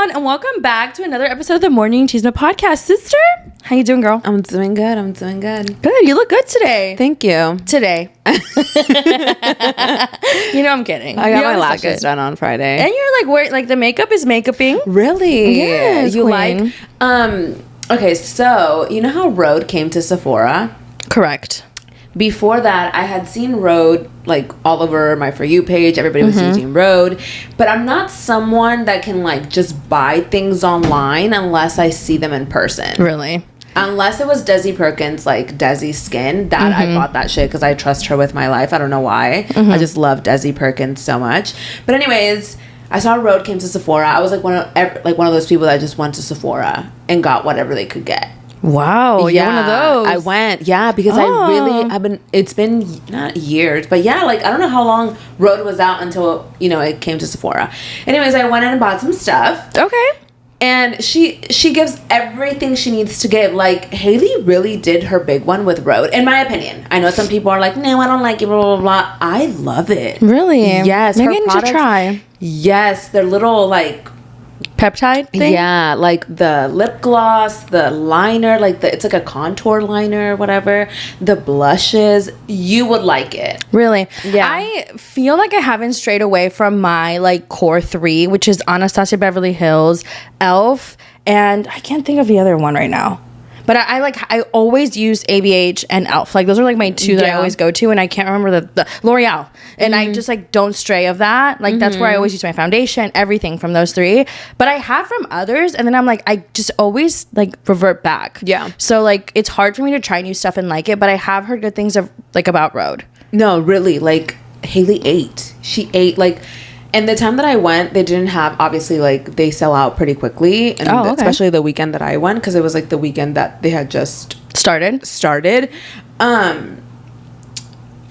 everyone, and welcome back to another episode of the Morning Chisme podcast. Sister, how you doing, girl? I'm doing good. Good. You look good today. Thank you. Today. You know I'm kidding. I got my lashes done on Friday. And you're like, where, like the makeup is makeuping. Really? Yes, you queen. like? Okay, so you know how Rhode came to Sephora? Correct. Before that, I had seen Rhode like all over my For You page. Everybody was using Rhode. But I'm not someone that can like just buy things online unless I see them in person. Really? Unless it was Desi Perkins, like Desi Skin. That I bought that shit because I trust her with my life. I don't know why. I just love Desi Perkins so much. But anyways, I saw Rhode came to Sephora. I was like one of those people that just went to Sephora and got whatever they could get. Wow, you're one of those. I went, because it's been not years, but yeah, like I don't know how long Rhode was out until, it came to Sephora. Anyways, I went in and bought some stuff. Okay. And she gives everything she needs to give. Like, Hailey really did her big one with Rhode, in my opinion. I know some people are like, no, I don't like it, blah, blah, blah. I love it. Really? Yes. Maybe I need to try. Yes, they're little, like... peptide thing? Yeah, like the lip gloss, the liner, it's like a contour liner, whatever. The blushes, you would like it. Really? Yeah. I feel like I haven't strayed away from my like core three, which is Anastasia Beverly Hills, Elf, and I can't think of the other one right now. But I always use ABH and Elf. Like those are like my two that I always go to, and I can't remember the L'Oreal. And I just like don't stray of that. Like that's where I always use my foundation, everything from those three. But I have from others, and then I'm like I just always like revert back. Yeah. So like it's hard for me to try new stuff and like it, but I have heard good things of like about Rhode. No, really, like Hailey ate. She ate like. And the time that I went, they didn't have, obviously, like, they sell out pretty quickly. And especially the weekend that I went, because it was, like, the weekend that they had just... Started. I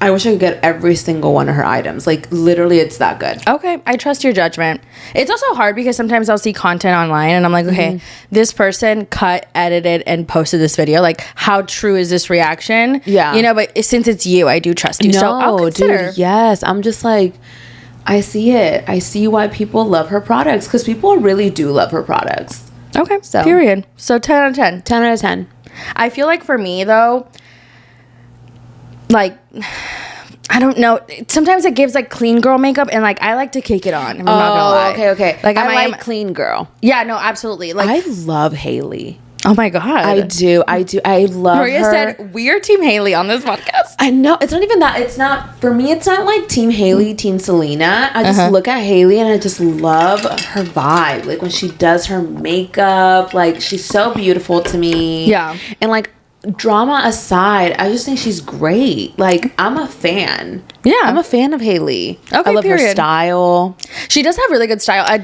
wish I could get every single one of her items. Like, literally, it's that good. Okay, I trust your judgment. It's also hard because sometimes I'll see content online, and I'm like, okay, this person cut, edited, and posted this video. Like, how true is this reaction? Yeah. But since it's you, I do trust you. No, so I'll consider. dude, yes. I'm just like... I see it. I see why people love her products because people really do love her products. Okay, period. So 10 out of 10. 10 out of 10. I feel like for me, though, like, I don't know. Sometimes it gives, like, clean girl makeup, and, like, I like to cake it on. I'm not gonna lie. Okay. Like, I like clean girl. Yeah, no, absolutely. Like, I love Hailey. Oh, my God. I do. I love Maria her. said, we are Team Hailey on this podcast. I know. It's not even that. It's not, for me, it's not like Team Hailey, Team Selena. I just look at Hailey and I just love her vibe. Like when she does her makeup, like she's so beautiful to me. Yeah. And like drama aside, I just think she's great. Like I'm a fan. Yeah. I'm a fan of Hailey. Okay, I love her style. She does have really good style. I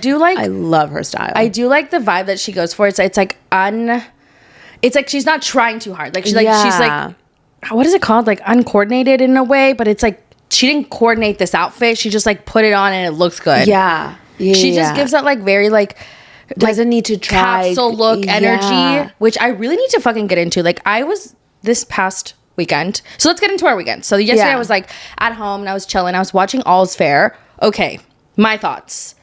love her style. I do like the vibe that she goes for. It's like it's like she's not trying too hard. Like she's like what is it called? Like uncoordinated in a way, but it's like she didn't coordinate this outfit. She just like put it on and it looks good. Yeah. She just gives that like very like doesn't need to try capsule look energy, which I really need to fucking get into. Like I was this past weekend. So let's get into our weekend. So yesterday I was like at home and I was chilling. I was watching All's Fair. Okay, my thoughts.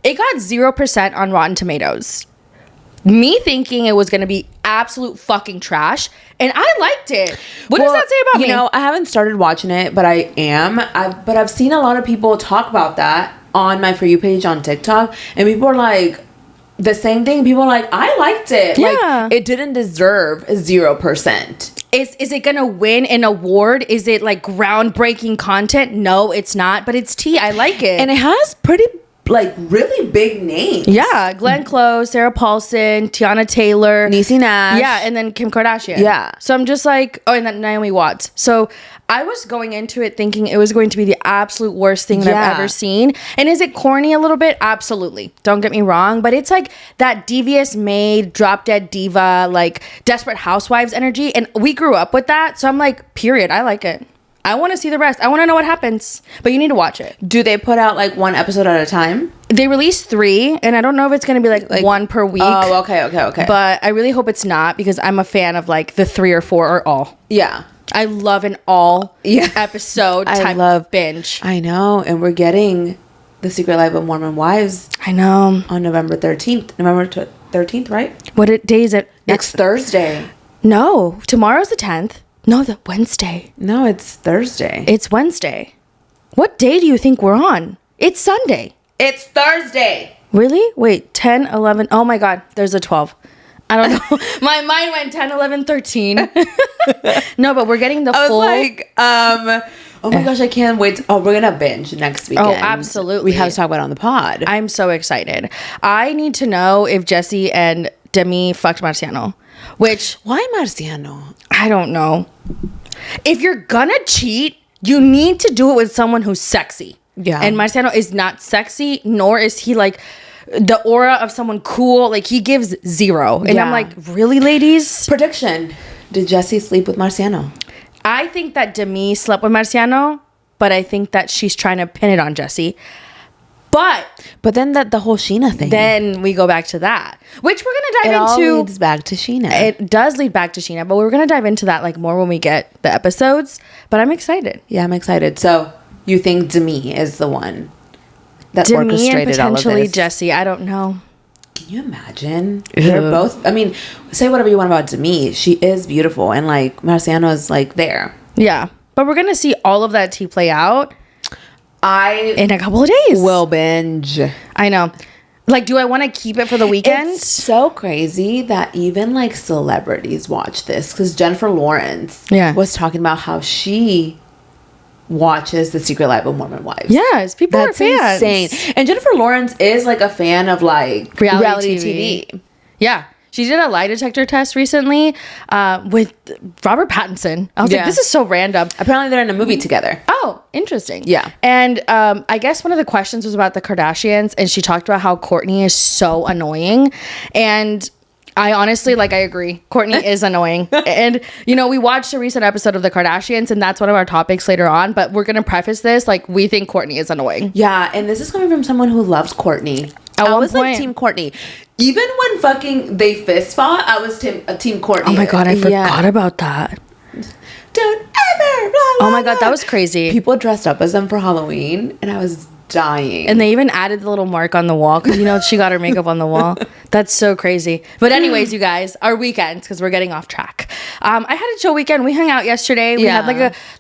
It got 0% on Rotten Tomatoes. Me thinking it was going to be absolute fucking trash, and I liked it. What does that say about me? You know, I haven't started watching it, but I am. But I've seen a lot of people talk about that on my For You page on TikTok, and people are like, the same thing. People are like, I liked it. Yeah. Like, it didn't deserve 0%. Is it gonna win an award? Is it like groundbreaking content? No, it's not, but it's tea. I like it. And it has pretty like really big names. Yeah, Glenn Close, Sarah Paulson, Tiana Taylor, Niecy Nash. Yeah, and then Kim Kardashian. Yeah. So I'm just like, and then Naomi Watts. So I was going into it thinking it was going to be the absolute worst thing that I've ever seen. And is it corny a little bit? Absolutely. Don't get me wrong. But it's like that devious maid, drop dead diva, like Desperate Housewives energy. And we grew up with that. So I'm like, period. I like it. I want to see the rest. I want to know what happens. But you need to watch it. Do they put out like one episode at a time? They released 3, and I don't know if it's going to be like one per week. Oh, okay. But I really hope it's not, because I'm a fan of like the 3 or 4 or all. Yeah. I love an all episode type of binge. I know. And we're getting The Secret Life of Mormon Wives I know. on November 13th. November 13th, right? Day is it? Next Thursday. No, tomorrow's the 10th. No, the Wednesday. No, it's Thursday. It's Wednesday. What day do you think we're on? It's Sunday. It's Thursday. Really? Wait, 10, 11. Oh my God, there's a 12. I don't know. My mind went 10, 11, 13. No, but we're getting the I was full. like, oh my gosh, I can't wait. Oh, we're going to binge next weekend. Oh, absolutely. We have to talk about it on the pod. I'm so excited. I need to know if Jesse and Demi fucked Marciano. Which, Why Marciano? I don't know. If you're gonna cheat, you need to do it with someone who's sexy. Yeah. And Marciano is not sexy, nor is he like the aura of someone cool. Like, he gives 0. And Yeah. I'm like, really, ladies? Prediction. Did Jessie sleep with Marciano? I think that Demi slept with Marciano, but I think that she's trying to pin it on Jesse. But then the whole Sheena thing. then we go back to that, which we're it gonna dive all into. leads back to Sheena. It does lead back to Sheena, but we're gonna dive into that like more when we get the episodes. But I'm excited. Yeah, I'm excited. So you think Demi is the one that Demi and orchestrated all of potentially this? Jesse. I don't know. Can you imagine? They're both. I mean, say whatever you want about Demi. She is beautiful, and like Marciano is like there. Yeah, but we're gonna see all of that tea play out I in a couple of days. will binge. I know. Like, do I want to keep it for the weekend? It's so crazy that even like celebrities watch this, because Jennifer Lawrence was talking about how she watches The Secret Life of Mormon Wives. Yes, people That's are fans. insane. And Jennifer Lawrence is like a fan of like reality TV. Yeah. She did a lie detector test recently with Robert Pattinson. I was like, this is so random. Apparently they're in a movie together. Oh, interesting. Yeah. And I guess one of the questions was about the Kardashians, and she talked about how Kourtney is so annoying. And I honestly, like, I agree. Kourtney is annoying. And, you know, we watched a recent episode of the Kardashians, and that's one of our topics later on. But we're going to preface this, like, we think Kourtney is annoying. Yeah, and this is coming from someone who loves Kourtney. I was like Team Kourtney. Even when fucking they fist fought, I was Team Kourtney. Oh my God, I forgot about that. Don't ever. Blah, blah, Oh my God, blah. that was crazy. People dressed up as them for Halloween, and I was dying. And they even added the little mark on the wall because, you know, she got her makeup on the wall. That's so crazy. But anyways, you guys, our weekends, because we're getting off track. I had a chill weekend. We hung out yesterday. We had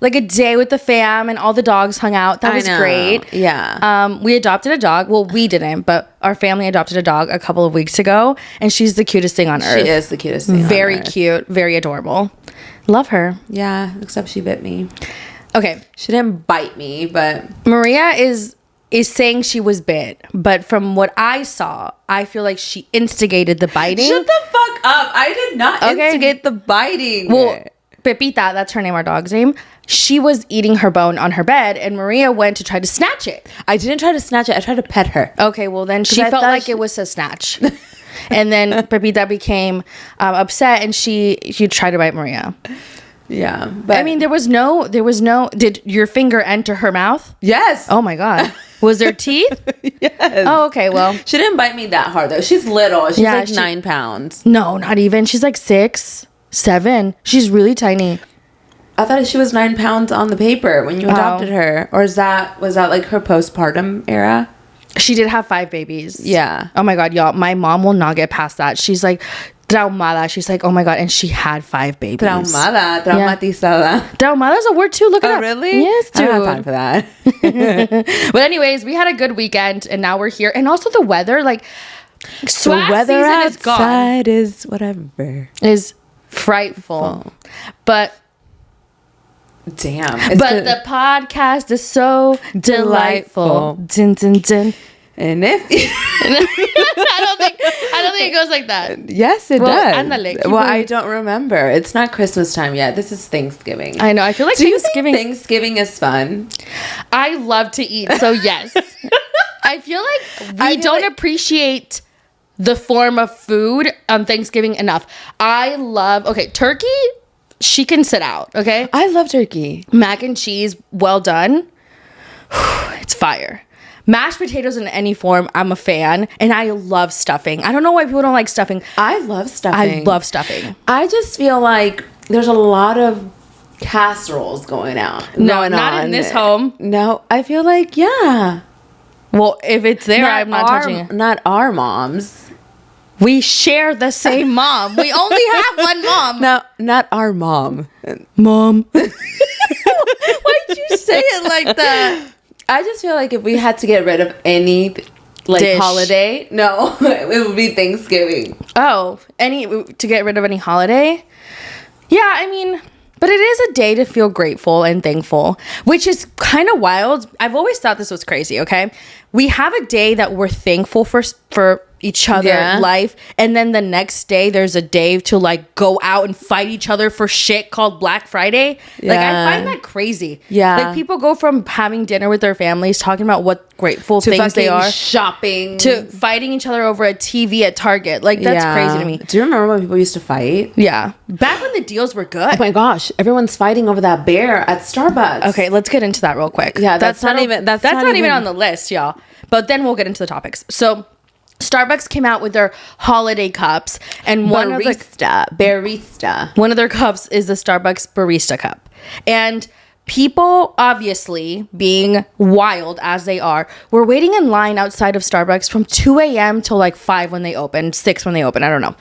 like a day with the fam, and all the dogs hung out. That was great. Yeah. We adopted a dog. Well, we didn't, but our family adopted a dog a couple of weeks ago, and she's the cutest thing on earth. She is the cutest thing Very on earth. cute. Very adorable. Love her. Yeah, except she bit me. Okay. She didn't bite me, but Maria is saying she was bit, but from what I saw, I feel like she instigated the biting. Shut the fuck up. I did not instigate the biting. Well, Pepita, that's her name, our dog's name. She was eating her bone on her bed, and Maria went to try to snatch it. I didn't try to snatch it. I tried to pet her. Okay, well then she I felt thought like it was a snatch. And then Pepita became upset, and she tried to bite Maria. Yeah, but I mean, there was no. Did your finger enter her mouth? yes. Oh my God. Was there teeth? Yes. Oh, okay. Well, She didn't bite me that hard though. She's little. She's Yeah, like she- 9 pounds. no, not even. She's like 6, 7. She's really tiny. I thought she was 9 pounds on the paper when you adopted her, or was that like her postpartum era? She did have 5 babies. Yeah. Oh my God, y'all. My mom will not get past that. She's like traumada. She's like, oh my God. And she had 5 babies. Traumatizada. Traumada is a word too. Look it Oh, up. really? Yes, I dude. don't have time for that. But anyways, we had a good weekend, and now we're here. And also the weather, like, swag The weather season is gone. outside is whatever. Is frightful. But Damn. the podcast is so delightful. Delightful. Dun, dun, dun. And if I don't think it goes like that. yes, it Well, does. ándale, keep Well, I going. don't remember. It's not Christmas time yet. This is Thanksgiving. I know. I feel like Do you Thanksgiving. think Thanksgiving is fun? I love to eat, so yes. I feel like we don't appreciate the form of food on Thanksgiving enough. I love turkey. She can sit out. Okay, I love turkey. mac and cheese, well done. It's fire. Mashed potatoes in any form, I'm a fan, and I love stuffing. I don't know why people don't like stuffing. I love stuffing. I love stuffing. I just feel like there's a lot of casseroles going No, not in this home. No, I feel like Well, if it's there, I'm not touching it. Not our moms. We share the same mom. We only have one mom. No, not our mom. Mom. Why'd you say it like that? I just feel like if we had to get rid of any Dish. holiday, no, it would be Thanksgiving. Oh, to get rid of any holiday? Yeah, I mean, but it is a day to feel grateful and thankful, which is kind of wild. I've always thought this was crazy, okay? We have a day that we're thankful for each other, life, and then the next day there's a day to like go out and fight each other for shit called Black Friday. Like, I find that crazy. Yeah, like people go from having dinner with their families talking about what grateful things they are, shopping, to fighting each other over a TV at Target. Like, that's crazy to me. Do you remember when people used to fight? Yeah, back when the deals were good. Oh my gosh, everyone's fighting over that bear at Starbucks. Okay, let's get into that real quick. Yeah, that's not even on the list, y'all. But then we'll get into the topics. So Starbucks came out with their holiday cups, and one of their cups is the Starbucks Barista Cup. And people, obviously, being wild as they are, were waiting in line outside of Starbucks from 2 a.m. till like 5 when they open, 6 when they open, I don't know.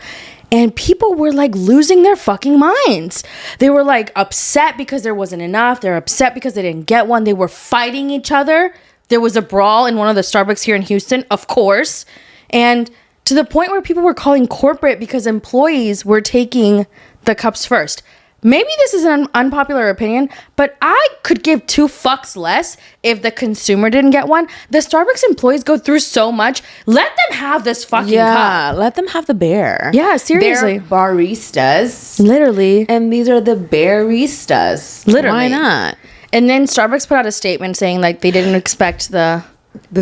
And people were like losing their fucking minds. They were like upset because there wasn't enough. They're upset because they didn't get one. They were fighting each other. There was a brawl in one of the Starbucks here in Houston, of course. And to the point where people were calling corporate because employees were taking the cups first. Maybe this is an unpopular opinion, but I could give 2 fucks less if the consumer didn't get one. The Starbucks employees go through so much. Let them have this fucking cup. Let them have the bear. Yeah, seriously. They're baristas. Literally. And these are the baristas. Literally. Why not? And then Starbucks put out a statement saying like they didn't expect the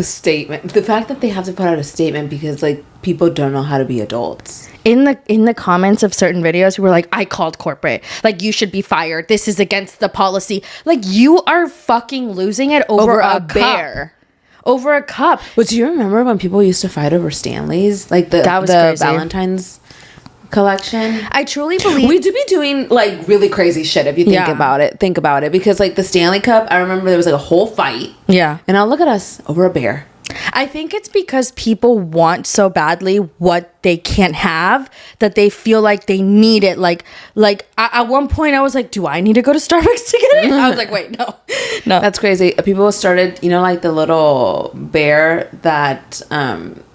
statement. The fact that they have to put out a statement because like people don't know how to be adults. In the comments of certain videos, we were like, I called corporate. Like, you should be fired. This is against the policy. Like, you are fucking losing it over a bear. Over a cup. But do you remember when people used to fight over Stanleys? Like the crazy. Valentine's collection. I truly believe we do be doing like really crazy shit if you think about it. Think about it. Because like the Stanley Cup, I remember there was like a whole fight. Yeah. And now look at us over a bear. I think it's because people want so badly what they can't have that they feel like they need it. Like at one point I was like, do I need to go to Starbucks to get it? I was like, wait, no. That's crazy. People started, like the little bear that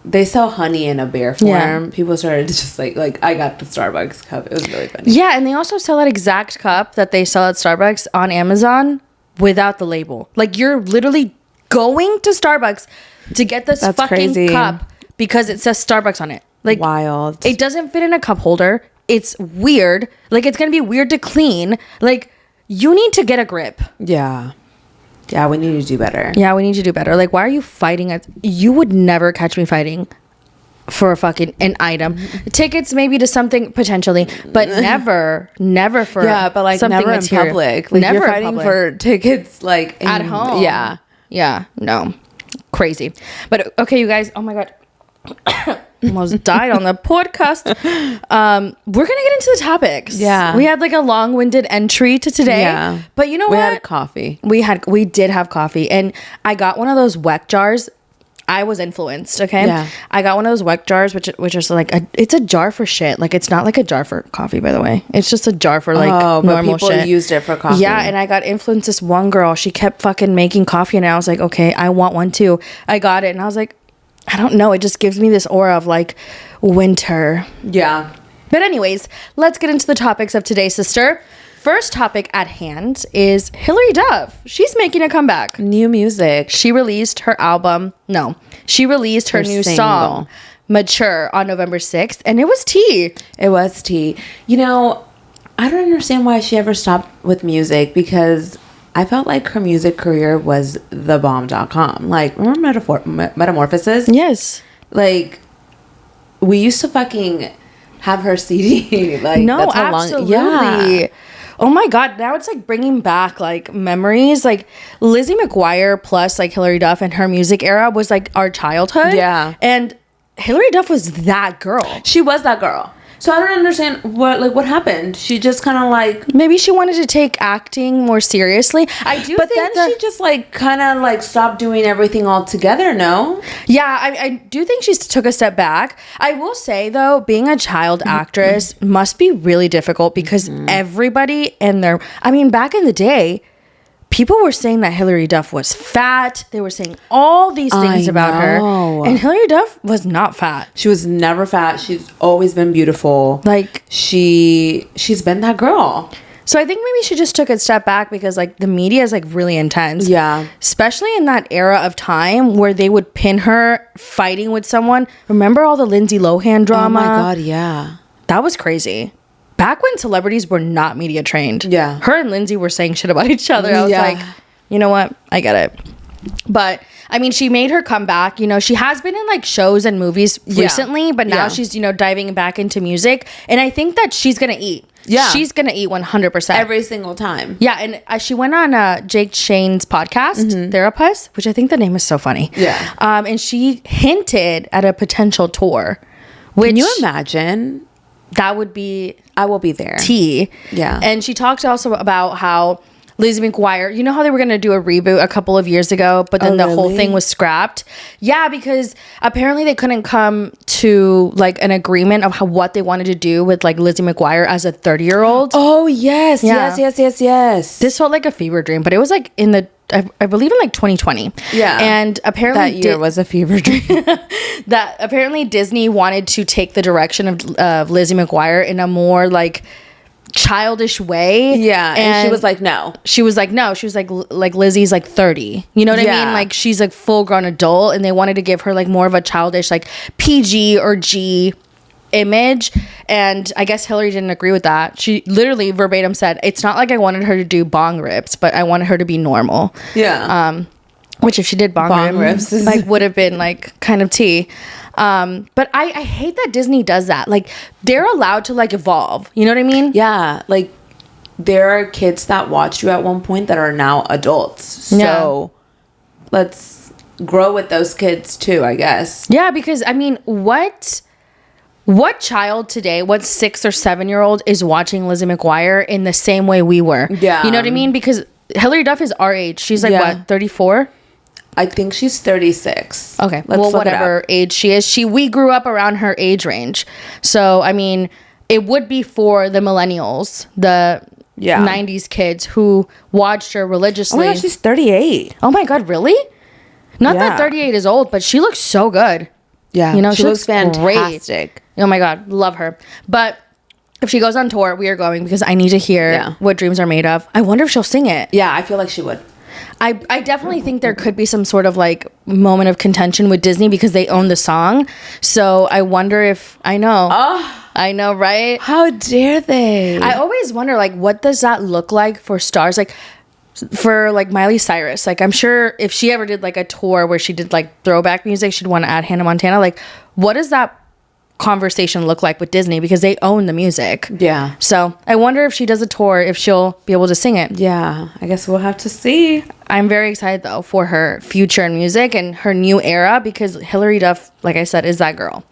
they sell honey in a bear form. Yeah. People started to just like I got the Starbucks cup. It was really funny. Yeah, and they also sell that exact cup that they sell at Starbucks on Amazon without the label. Like, you're literally going to Starbucks to get this fucking cup because it says Starbucks on it. Like, wild. It doesn't fit in a cup holder. It's weird. Like, it's gonna be weird to clean. Like, you need to get a grip. Yeah, we need to do better. Yeah, we need to do better. Like, why are you fighting? You would never catch me fighting for an item. Tickets maybe to something potentially, but never for but like something never material. In public. Like, never you're fighting for tickets like at home. Yeah, no. Crazy. But okay, you guys, oh my god. Almost died on the podcast. We're gonna get into the topics. Yeah, we had like a long-winded entry to today. Yeah, but you know what? We had coffee. We did have coffee, and I got one of those WEC jars. I was influenced. Okay, yeah. I got one of those WEC jars, which is like it's a jar for shit. Like, it's not like a jar for coffee, by the way. It's just a jar for like normal people shit. Used it for coffee. Yeah, and I got influenced. This one girl, she kept fucking making coffee, and I was like, okay, I want one too. I got it, and I was like, I don't know. It just gives me this aura of like winter. Yeah. But anyways, let's get into the topics of today, sister. First topic at hand is Hilary Duff. She's making a comeback. New music. She released her album. No, she released her new song, Mature, on November 6th. And it was tea. It was tea. I don't understand why she ever stopped with music, because I felt like her music career was thebomb.com. Like, remember Metamorphosis? Yes. Like, we used to fucking have her CD. Like, no, that's how absolutely. Yeah. Oh my god, now it's like bringing back like memories. Like, Lizzie McGuire plus like Hilary Duff and her music era was like our childhood. Yeah. And Hilary Duff was that girl. She was that girl. So I don't understand what happened. She just kind of like, maybe she wanted to take acting more seriously. I do, but think then she just like kind of like stopped doing everything altogether. No. Yeah, I do think she took a step back. I will say though, being a child actress must be really difficult because everybody and their, I mean, back in the day, people were saying that Hilary Duff was fat. They were saying all these things about her. And Hilary Duff was not fat. She was never fat. She's always been beautiful. Like, she's been that girl. So I think maybe she just took a step back because like the media is like really intense. Yeah. Especially in that era of time where they would pin her fighting with someone. Remember all the Lindsay Lohan drama? Oh my God, yeah. That was crazy. Back when celebrities were not media trained. Yeah. Her and Lindsay were saying shit about each other. I was like, you know what? I get it. But I mean, she made her comeback. You know, she has been in like shows and movies recently, but now she's, you know, diving back into music. And I think that she's going to eat. Yeah. She's going to eat 100%. Every single time. Yeah. And she went on Jake Shane's podcast, Therapist, which I think the name is so funny. Yeah. And she hinted at a potential tour. Which, can you imagine? That would be... I will be there. Tea. Yeah. And she talked also about how Lizzie McGuire, you know how they were going to do a reboot a couple of years ago, but then the whole thing was scrapped? Yeah, because apparently they couldn't come to like an agreement of what they wanted to do with like Lizzie McGuire as a 30-year-old. Oh, yes. Yeah. Yes. This felt like a fever dream, but it was like in the... I believe in like 2020. Yeah. And apparently that year was a fever dream. That apparently Disney wanted to take the direction of Lizzie McGuire in a more like childish way. Yeah. And she was like, no. She was like, no. She was like Lizzie's like 30. You know what I mean? Like she's like full grown adult, and they wanted to give her like more of a childish like PG or G image. And I guess Hillary didn't agree with that. She literally verbatim said, it's not like I wanted her to do bong rips, but I wanted her to be normal. Yeah. Which if she did bong rips like would have been like kind of tea. But I hate that Disney does that. Like they're allowed to like evolve. You know what I mean? Yeah. Like there are kids that watched you at one point that are now adults. So let's grow with those kids too, I guess. Yeah, because I mean, what child today, what 6 or 7-year-old is watching Lizzie McGuire in the same way we were? Yeah. You know what I mean? Because Hilary Duff is our age. She's like, what, 34? I think she's 36. Okay. Well, whatever age she is. We grew up around her age range. So, I mean, it would be for the millennials, the 90s kids who watched her religiously. Oh my God, she's 38. Oh my God, really? Not that 38 is old, but she looks so good. Yeah. You know, she looks fantastic. Great. Oh my God, love her. But if she goes on tour, we are going because I need to hear what Dreams Are Made Of. I wonder if she'll sing it. Yeah, I feel like she would. I definitely think there could be some sort of like moment of contention with Disney because they own the song. So I wonder if... I know. Oh, I know, right? How dare they? I always wonder, like, what does that look like for stars? Like, for like Miley Cyrus, like I'm sure if she ever did like a tour where she did like throwback music, she'd want to add Hannah Montana. Like, what does that conversation look like with Disney because they own the music? Yeah. So I wonder if she does a tour, if she'll be able to sing it. Yeah, I guess we'll have to see. I'm very excited though for her future in music and her new era because Hilary Duff, like I said, is that girl.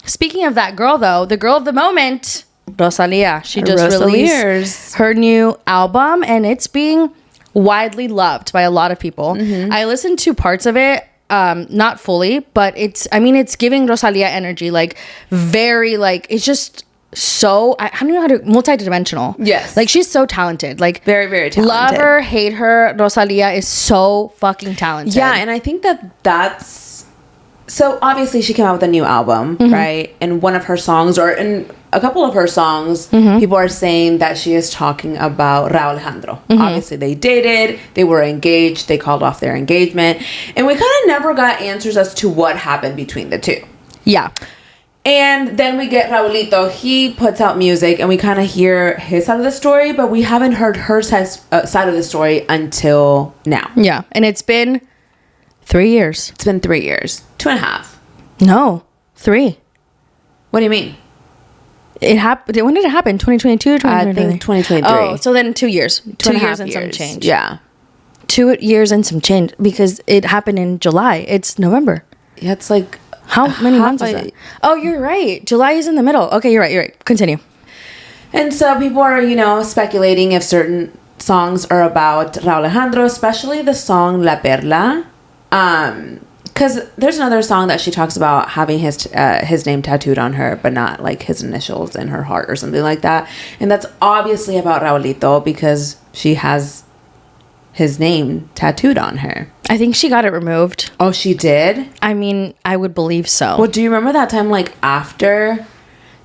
Speaking of that girl though, the girl of the moment, Rosalia. She just released her new album and it's being widely loved by a lot of people. I listened to parts of it, not fully, but it's giving Rosalia energy, like very like it's just so I don't know how to multidimensional. Yes. Like she's so talented. Like very, very talented. Love her, hate her, Rosalia is so fucking talented. Yeah, and I think that's so obviously she came out with a new album, right? And one of her songs or in a couple of her songs, people are saying that she is talking about Raul Alejandro. Obviously they dated, they were engaged, they called off their engagement, and we kind of never got answers as to what happened between the two. Yeah. And then we get Raulito. He puts out music, and we kind of hear his side of the story, but we haven't heard her side of the story until now. Yeah, and it's been 3 years. It's been 3 years. 2.5. No, 3. What do you mean? It happened. When did it happen? 2022 or 2023? I think 2023. Oh, so then 2 years. 2 years and some change. Yeah. 2 years and some change because it happened in July. It's November. Yeah, it's like How many months is it? Oh, you're right. July is in the middle. Okay, you're right. Continue. And so people are, speculating if certain songs are about Raul Alejandro, especially the song La Perla. Because there's another song that she talks about having his name tattooed on her, but not like his initials in her heart or something like that. And that's obviously about Raulito because she has his name tattooed on her. I think she got it removed. Oh, she did? I mean, I would believe so. Well, do you remember that time, like, after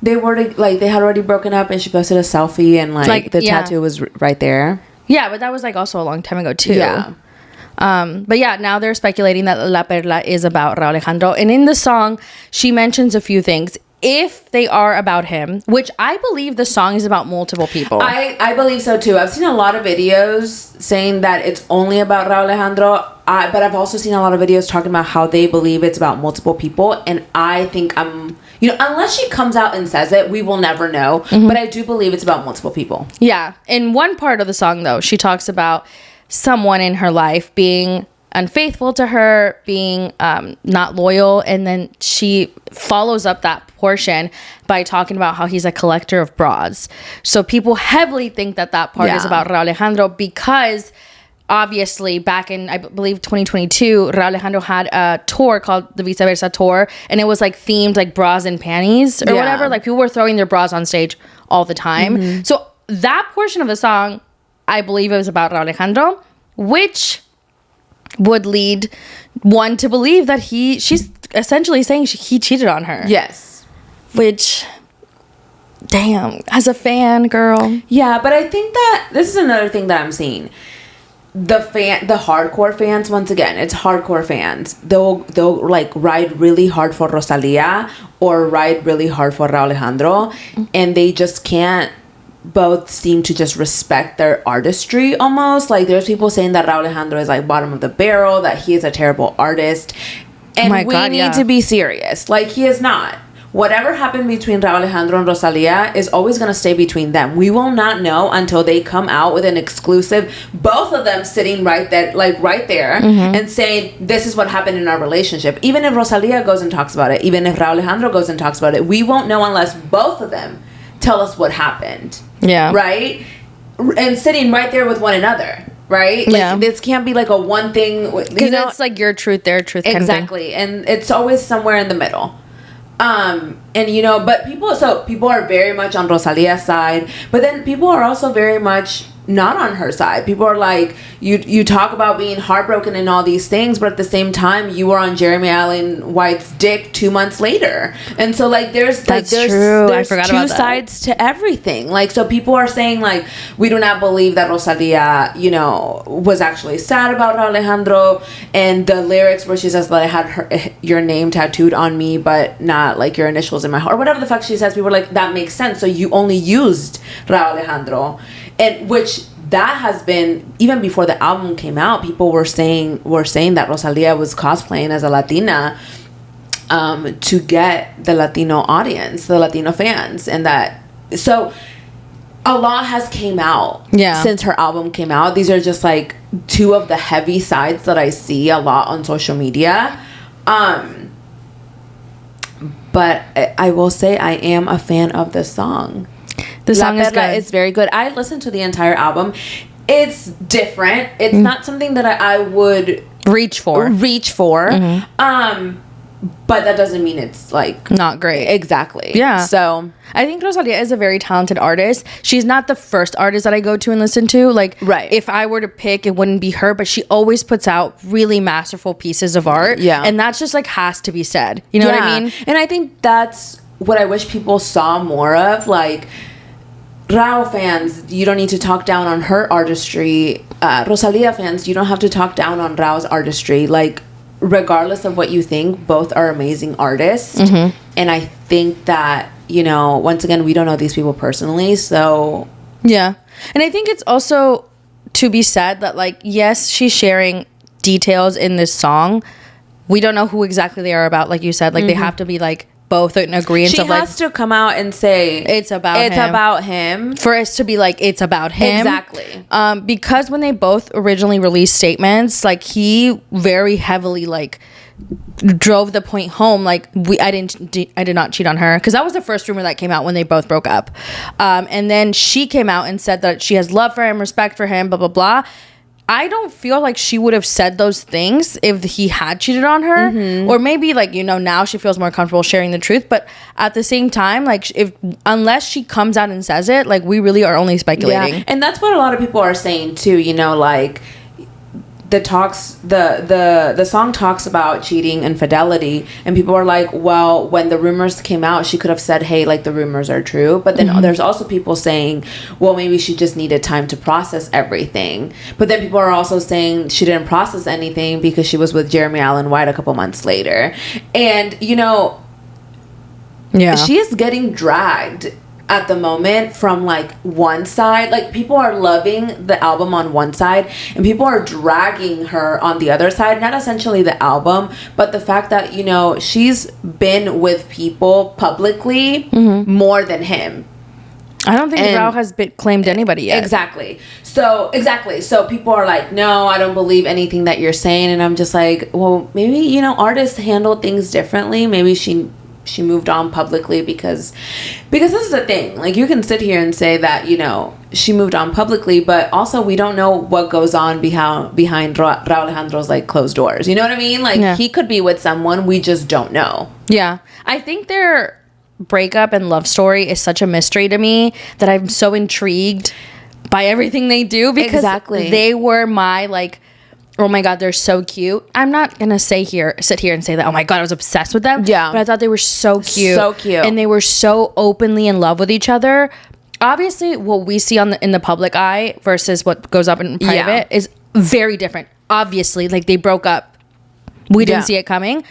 they had already broken up and she posted a selfie and, like the tattoo was right there? Yeah, but that was, like, also a long time ago, too. Yeah. But yeah, now they're speculating that La Perla is about Raul Alejandro. And in the song, she mentions a few things. If they are about him, which I believe the song is about multiple people. I believe so too. I've seen a lot of videos saying that it's only about Raul Alejandro, but I've also seen a lot of videos talking about how they believe it's about multiple people. And I think unless she comes out and says it, we will never know. Mm-hmm. But I do believe it's about multiple people. Yeah. In one part of the song, though, she talks about someone in her life being unfaithful to her, being not loyal, and then she follows up that portion by talking about how he's a collector of bras. So people heavily think that part is about Raul Alejandro because obviously back in, I believe, 2022, Raul Alejandro had a tour called the Vice Versa Tour, and it was like themed like bras and panties or whatever. Like people were throwing their bras on stage all the time. Mm-hmm. So that portion of the song, I believe it was about Raul Alejandro, which would lead one to believe that she's essentially saying he cheated on her. Yes. Which, damn, as a fan, girl. Yeah, but I think that this is another thing that I'm seeing. The hardcore fans, once again, it's hardcore fans. They'll like ride really hard for Rosalia or ride really hard for Raul Alejandro, and they just can't both seem to just respect their artistry almost. Like there's people saying that Raul Alejandro is like bottom of the barrel, that he is a terrible artist, and we need to be serious. Like he is not. Whatever happened between Raul Alejandro and Rosalia is always going to stay between them. We will not know until they come out with an exclusive, both of them sitting right there, and saying, this is what happened in our relationship. Even if Rosalia goes and talks about it, even if Raul Alejandro goes and talks about it, we won't know unless both of them tell us what happened. Yeah. Right? And sitting right there with one another. Right? Like, this can't be like a one thing. Because it's like your truth, their truth. Exactly. And it's always somewhere in the middle. But people are very much on Rosalia's side, but then people are also very much not on her side. People are like, you talk about being heartbroken and all these things, but at the same time, you were on Jeremy Allen White's dick 2 months later. And so like, there's true. I forgot about that. Two sides to everything. Like, so people are saying like, we do not believe that Rosalia, was actually sad about Raul Alejandro, and the lyrics where she says that I had your name tattooed on me, but not like your initials in my heart, or whatever the fuck she says. People were like, that makes sense. So you only used Raul Alejandro. And which that has been, even before the album came out, people were saying that Rosalia was cosplaying as a Latina to get the Latino audience, the Latino fans, and that so a lot has came out since her album came out. These are just like two of the heavy sides that I see a lot on social media. But I will say I am a fan of this song. The song is good. It's very good. I listened to the entire album. It's different. It's not something that I would reach for. Mm-hmm. But that doesn't mean it's like not great. Exactly. Yeah. So I think Rosalia is a very talented artist. She's not the first artist that I go to and listen to. Like, if I were to pick, it wouldn't be her, but she always puts out really masterful pieces of art. Yeah. And that's just like has to be said. You know what I mean? And I think that's what I wish people saw more of. Like, Rao fans, you don't need to talk down on her artistry. Rosalia fans, you don't have to talk down on Rao's artistry. Like, regardless of what you think, both are amazing artists. Mm-hmm. And I think that, once again, we don't know these people personally, so... Yeah. And I think it's also to be said that, like, yes, she's sharing details in this song. We don't know who exactly they are about, like you said. Like, they have to be, like, both in agreement. She has to come out and say it's about him for us to be like it's about him. Exactly. Because when they both originally released statements, like he very heavily like drove the point home, like I did not cheat on her, because that was the first rumor that came out when they both broke up. And then she came out and said that she has love for him, respect for him, blah blah blah. I don't feel like she would have said those things if he had cheated on her. Or maybe, like, you know, now she feels more comfortable sharing the truth. But at the same time, like, unless she comes out and says it, like, we really are only speculating. Yeah. And that's what a lot of people are saying too, you know, like, the song talks about cheating and fidelity, and people are like, well, when the rumors came out, she could have said, hey, like, the rumors are true. But then there's also people saying, well, maybe she just needed time to process everything. But then people are also saying she didn't process anything because she was with Jeremy Allen White a couple months later. And, you know, she is getting dragged at the moment from, like, one side. Like, people are loving the album on one side and people are dragging her on the other side. Not essentially the album, but the fact that, you know, she's been with people publicly more than him. I don't think Rao has claimed anybody yet. Exactly. So people are like, no, I don't believe anything that you're saying. And I'm just like, well, maybe, you know, artists handle things differently. Maybe she moved on publicly because this is the thing. Like, you can sit here and say that, you know, she moved on publicly, but also we don't know what goes on behind Raul Alejandro's, like, closed doors. You know what I mean? Like, he could be with someone, we just don't know. Yeah. I think their breakup and love story is such a mystery to me that I'm so intrigued by everything they do, because they were my, like, oh my God, they're so cute. I'm not gonna sit here and say that, oh my God, I was obsessed with them. Yeah. But I thought they were so cute. So cute. And they were so openly in love with each other. Obviously, what we see in the public eye versus what goes up in private is very different. Obviously, like, they broke up. We didn't see it coming.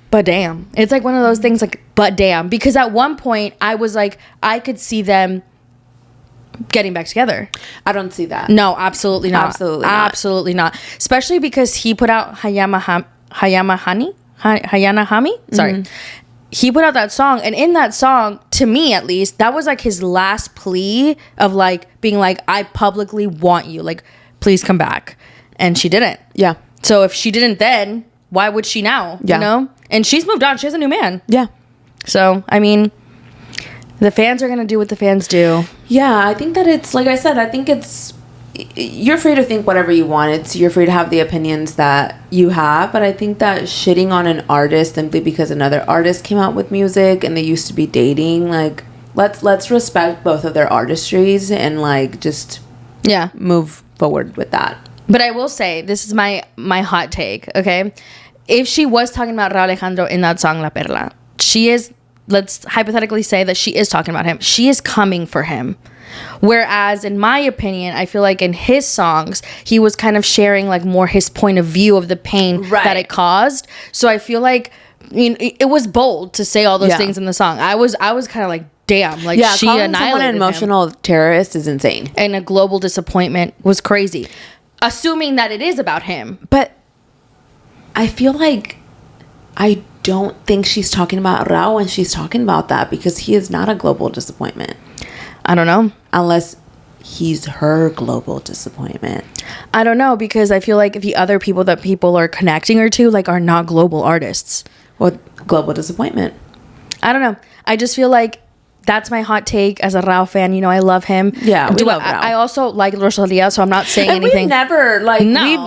But damn. It's like one of those things, like, but damn. Because at one point, I was like, I could see them getting back together. I don't see that. No, absolutely not. Absolutely not. Especially because he put out Hayana Hami. Sorry. He put out that song, and in that song, to me at least, that was, like, his last plea of, like, being like, I publicly want you, like, please come back. And she didn't. Yeah. So if she didn't then, why would she now? Yeah. You know? And she's moved on. She has a new man. Yeah. So, I mean, the fans are going to do what the fans do. Yeah, I think that it's, like I said, I think it's, you're free to think whatever you want. You're free to have the opinions that you have. But I think that shitting on an artist simply because another artist came out with music and they used to be dating, like, let's respect both of their artistries and, like, just move forward with that. But I will say, this is my hot take, okay? If she was talking about Raul Alejandro in that song La Perla, she is, let's hypothetically say that she is talking about him. She is coming for him. Whereas, in my opinion, I feel like in his songs, he was kind of sharing, like, more his point of view of the pain that it caused. So I feel like, you know, it was bold to say all those things in the song. I was kind of like, damn, like, she annihilated someone an emotional terrorist is insane. And a global disappointment was crazy. Assuming that it is about him. But I feel like I don't think she's talking about Rao when she's talking about that, because he is not a global disappointment. I don't know. Unless he's her global disappointment. I don't know, because I feel like the other people that people are connecting her to, like, are not global artists. Well, global disappointment. I don't know. I just feel like that's my hot take as a Rao fan. You know, I love him. Yeah, we love Rao. I also like Rosalia, so I'm not saying anything. We've never, like,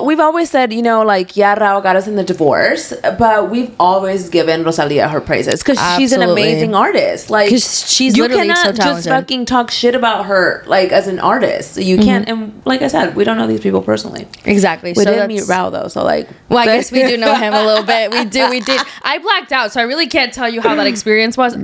we've always said, you know, like, yeah, Rao got us in the divorce, but we've always given Rosalia her praises because she's an amazing artist. Like, she's literally so talented. You cannot just fucking talk shit about her, like, as an artist. You can't, and like I said, we don't know these people personally. Exactly. We did meet Rao though, so, like. Well, I guess we do know him a little bit. We did. I blacked out, so I really can't tell you how that experience was.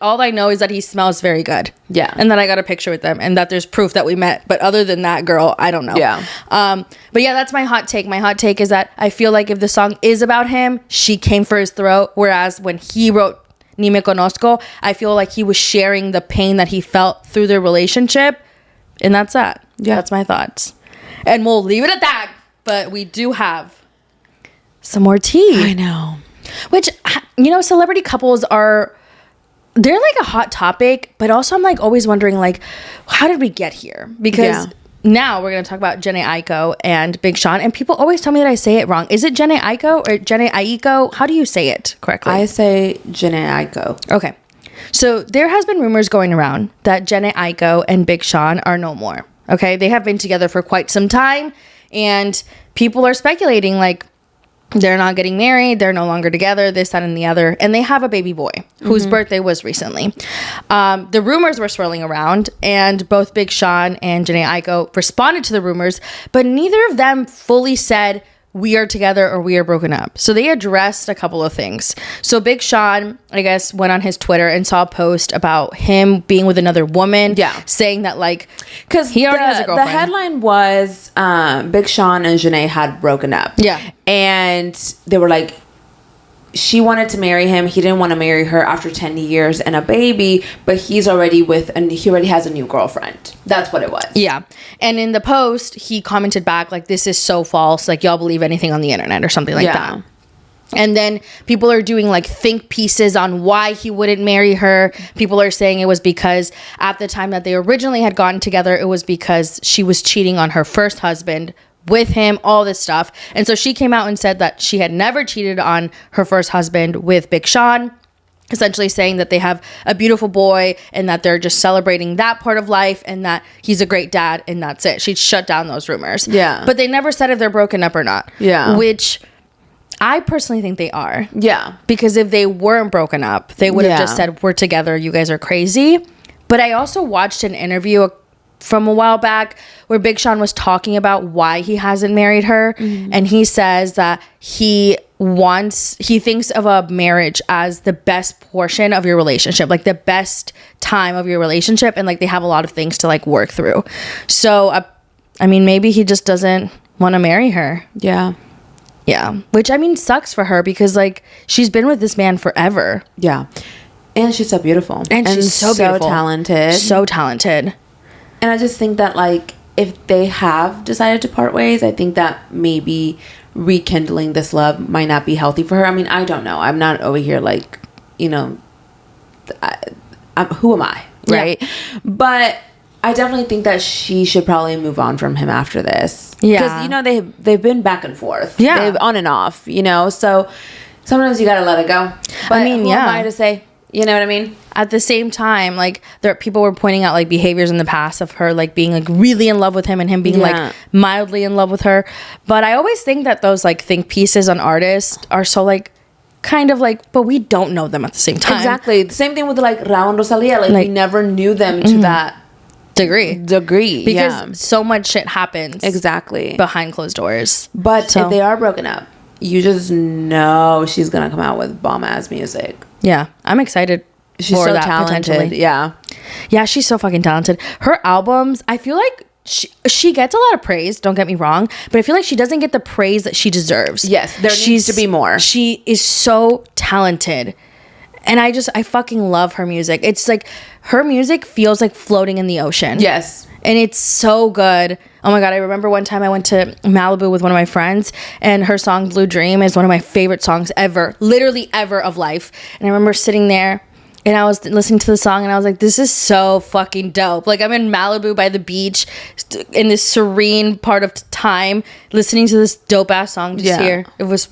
All I know is that he smells very good. Yeah. And then I got a picture with them and that there's proof that we met. But other than that, girl, I don't know. Yeah. But yeah, that's my hot take. My hot take is that I feel like if the song is about him, she came for his throat. Whereas when he wrote Ni Me Conozco, I feel like he was sharing the pain that he felt through their relationship. And that's that. Yeah. That's my thoughts. And we'll leave it at that. But we do have some more tea. I know. Which, you know, celebrity couples they're like a hot topic, but also I'm like always wondering, like, how did we get here? Because now we're going to talk about Jhené Aiko and Big Sean. And people always tell me that I say it wrong. Is it Jhené Aiko or Jhené Aiko? How do you say it correctly? I say Jhené Aiko. Okay. So there has been rumors going around that Jhené Aiko and Big Sean are no more. Okay. They have been together for quite some time. And people are speculating like they're not getting married. They're no longer together, this, that, and the other. And they have a baby boy whose birthday was recently. The rumors were swirling around, and both Big Sean and Jhené Aiko responded to the rumors, but neither of them fully said, we are together or we are broken up. So they addressed a couple of things. So Big Sean, I guess, went on his Twitter and saw a post about him being with another woman. Yeah. Saying that, like, because he already has a girlfriend. The headline was Big Sean and Jhené had broken up. Yeah. And they were like, she wanted to marry him. He didn't want to marry her after 10 years and a baby, but he already has a new girlfriend. That's what it was. Yeah. And in the post, he commented back, like, this is so false. Like, y'all believe anything on the internet or something like that. And then people are doing like think pieces on why he wouldn't marry her. People are saying it was because at the time that they originally had gotten together, it was because she was cheating on her first husband with him, all this stuff. And so she came out and said that she had never cheated on her first husband with Big Sean, essentially saying that they have a beautiful boy and that they're just celebrating that part of life and that he's a great dad and that's it. She shut down those rumors. Yeah. But they never said if they're broken up or not. Yeah. Which I personally think they are. Yeah. Because if they weren't broken up, they would have just said, we're together, you guys are crazy. But I also watched an interview from a while back where Big Sean was talking about why he hasn't married her. And he says that he thinks of a marriage as the best portion of your relationship, like the best time of your relationship. And like they have a lot of things to like work through. So, I mean, maybe he just doesn't want to marry her. Yeah. Yeah. Which, I mean, sucks for her because like she's been with this man forever. Yeah. And she's so beautiful. And she's so beautiful. Talented. So talented. And I just think that, like, if they have decided to part ways, I think that maybe rekindling this love might not be healthy for her. I mean, I don't know. I'm not over here, like, you know, who am I, right? Yeah. But I definitely think that she should probably move on from him after this. Yeah. Because, you know, they've been back and forth. Yeah. They've on and off, you know? So sometimes you got to let it go. But I mean, who am I to say? You know what I mean? At the same time, like people were pointing out like behaviors in the past of her like being like really in love with him and him being like mildly in love with her. But I always think that those like think pieces on artists are so like kind of like, but we don't know them at the same time. Exactly. The same thing with like Raul and Rosalia. Like we never knew them to that degree. Because so much shit happens exactly behind closed doors. But if they are broken up, you just know she's gonna come out with bomb ass music. Yeah, I'm excited. She's so talented. Yeah, she's so fucking talented. Her albums, I feel like she gets a lot of praise. Don't get me wrong, but I feel like she doesn't get the praise that she deserves. Yes, there needs to be more. She is so talented, and I fucking love her music. It's like her music feels like floating in the ocean. Yes. And it's so good. Oh my God, I remember one time I went to Malibu with one of my friends and her song Blue Dream is one of my favorite songs ever, literally ever of life. And I remember sitting there and I was listening to the song and I was like, this is so fucking dope. Like I'm in Malibu by the beach in this serene part of time listening to this dope ass song just here. It was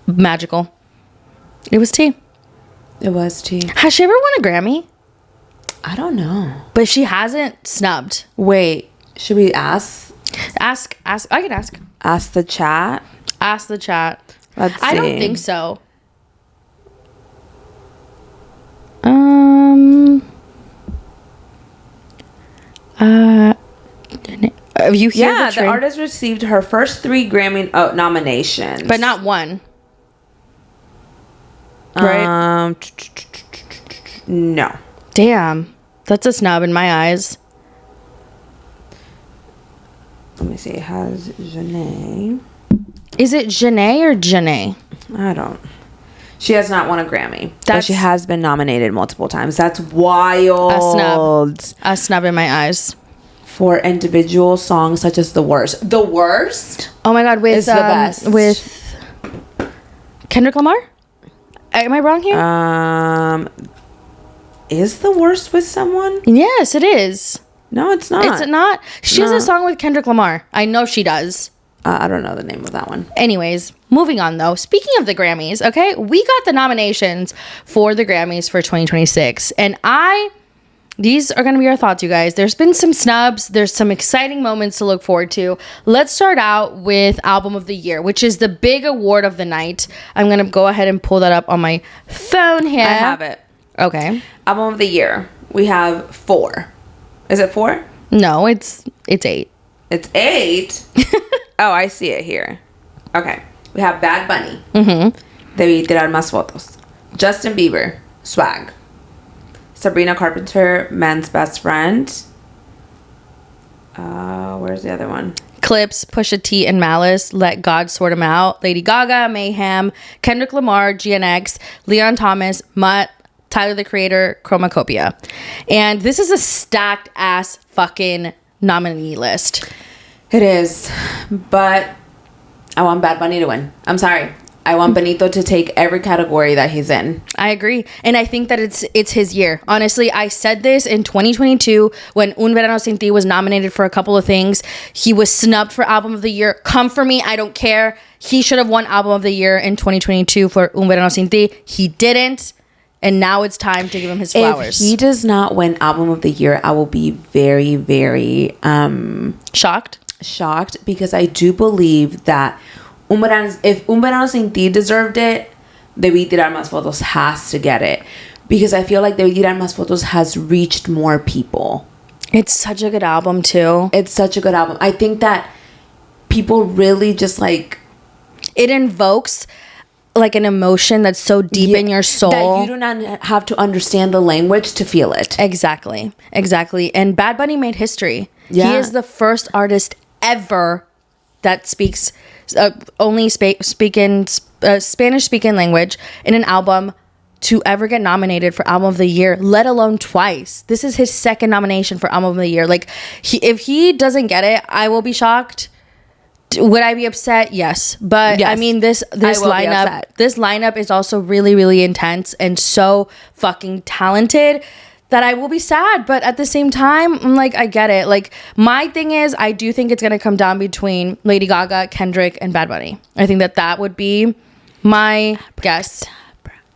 magical. It was tea. It was tea. Has she ever won a Grammy? I don't know. But she hasn't snubbed. Wait, should we ask? Ask. I can ask. Ask the chat? Ask the chat. Let's see. I don't think so. Have you hear the artist received her first 3 Grammy nominations. But not one. Right? No. Damn. That's a snub in my eyes. Let me see. Has Jhené... Is it Jhené or Jhené? I don't... She has not won a Grammy. But she has been nominated multiple times. That's wild. A snub in my eyes. For individual songs such as The Worst. The Worst? Oh my God. Is the best. With Kendrick Lamar? Am I wrong here? Is The Worst with someone? Yes, it is. No, it's not. It's not. She has No. a song with Kendrick Lamar. I know she does. I don't know the name of that one. Anyways, moving on though. Speaking of the Grammys, okay, we got the nominations for the Grammys for 2026, and these are going to be our thoughts, you guys. There's been some snubs. There's some exciting moments to look forward to. Let's start out with Album of the Year, which is the big award of the night. I'm going to go ahead and pull that up on my phone here. I have it. Okay. Album of the Year. We have 4. Is it 4? No, it's 8. It's 8? Oh, I see it here. Okay. We have Bad Bunny. Debí tirar más fotos. Justin Bieber. Swag. Sabrina Carpenter, Man's Best Friend. Where's the other one? Clips, Pusha T and Malice, Let God Sort 'Em Out. Lady Gaga, Mayhem. Kendrick Lamar, GNX. Leon Thomas, Mutt. Tyler, the Creator, Chromacopia. And this is a stacked ass fucking nominee list. It is. But I want Bad Bunny to win. I'm sorry. I want Benito to take every category that he's in. I agree. And I think that it's his year. Honestly, I said this in 2022 when Un Verano Sin Ti was nominated for a couple of things. He was snubbed for Album of the Year. Come for me. I don't care. He should have won Album of the Year in 2022 for Un Verano Sin Ti. He didn't. And now it's time to give him his flowers. If he does not win Album of the Year, I will be very, very shocked because I do believe that if Un Verano Sin Ti deserved it, Debí Tirar Más Fotos has to get it. Because I feel like Debí Tirar Más Fotos has reached more people. It's such a good album, too. It's such a good album. I think that people really just like... It invokes like an emotion that's so deep in your soul. That you do not have to understand the language to feel it. Exactly. And Bad Bunny made history. Yeah. He is the first artist ever that speaks only Spanish-speaking language in an album to ever get nominated for Album of the Year, let alone twice. This is his second nomination for Album of the Year. Like, if he doesn't get it, I will be shocked. Would I be upset? Yes. But yes. I mean, this lineup is also really, really intense and so fucking talented that I will be sad. But at the same time, I'm like, I get it. Like, my thing is, I do think it's going to come down between Lady Gaga, Kendrick, and Bad Bunny. I think that would be my guess.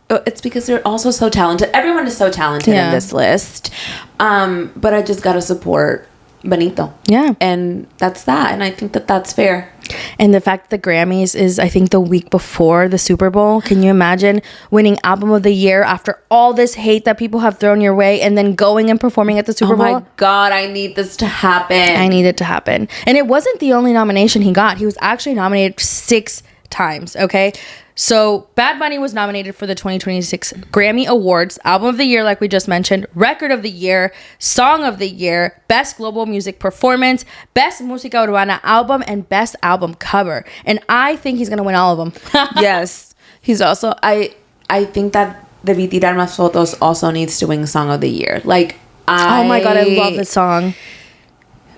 It's because they're also so talented. Everyone is so talented in this list. But I just got to support Benito. Yeah. And that's that. And I think that that's fair. And the fact that the Grammys is, I think, the week before the Super Bowl. Can you imagine winning Album of the Year after all this hate that people have thrown your way and then going and performing at the Super Bowl? Oh my God, I need this to happen. I need it to happen. And it wasn't the only nomination he got. He was actually nominated 6 times, okay? So Bad Bunny was nominated for the 2026 Grammy Awards, Album of the Year, like we just mentioned, Record of the Year, Song of the Year, Best Global Music Performance, Best Música Urbana Album, and Best Album Cover. And I think he's going to win all of them. Yes. He's also, I think that Debí Tirar Más Fotos also needs to win Song of the Year. Like, oh my God, I love this song.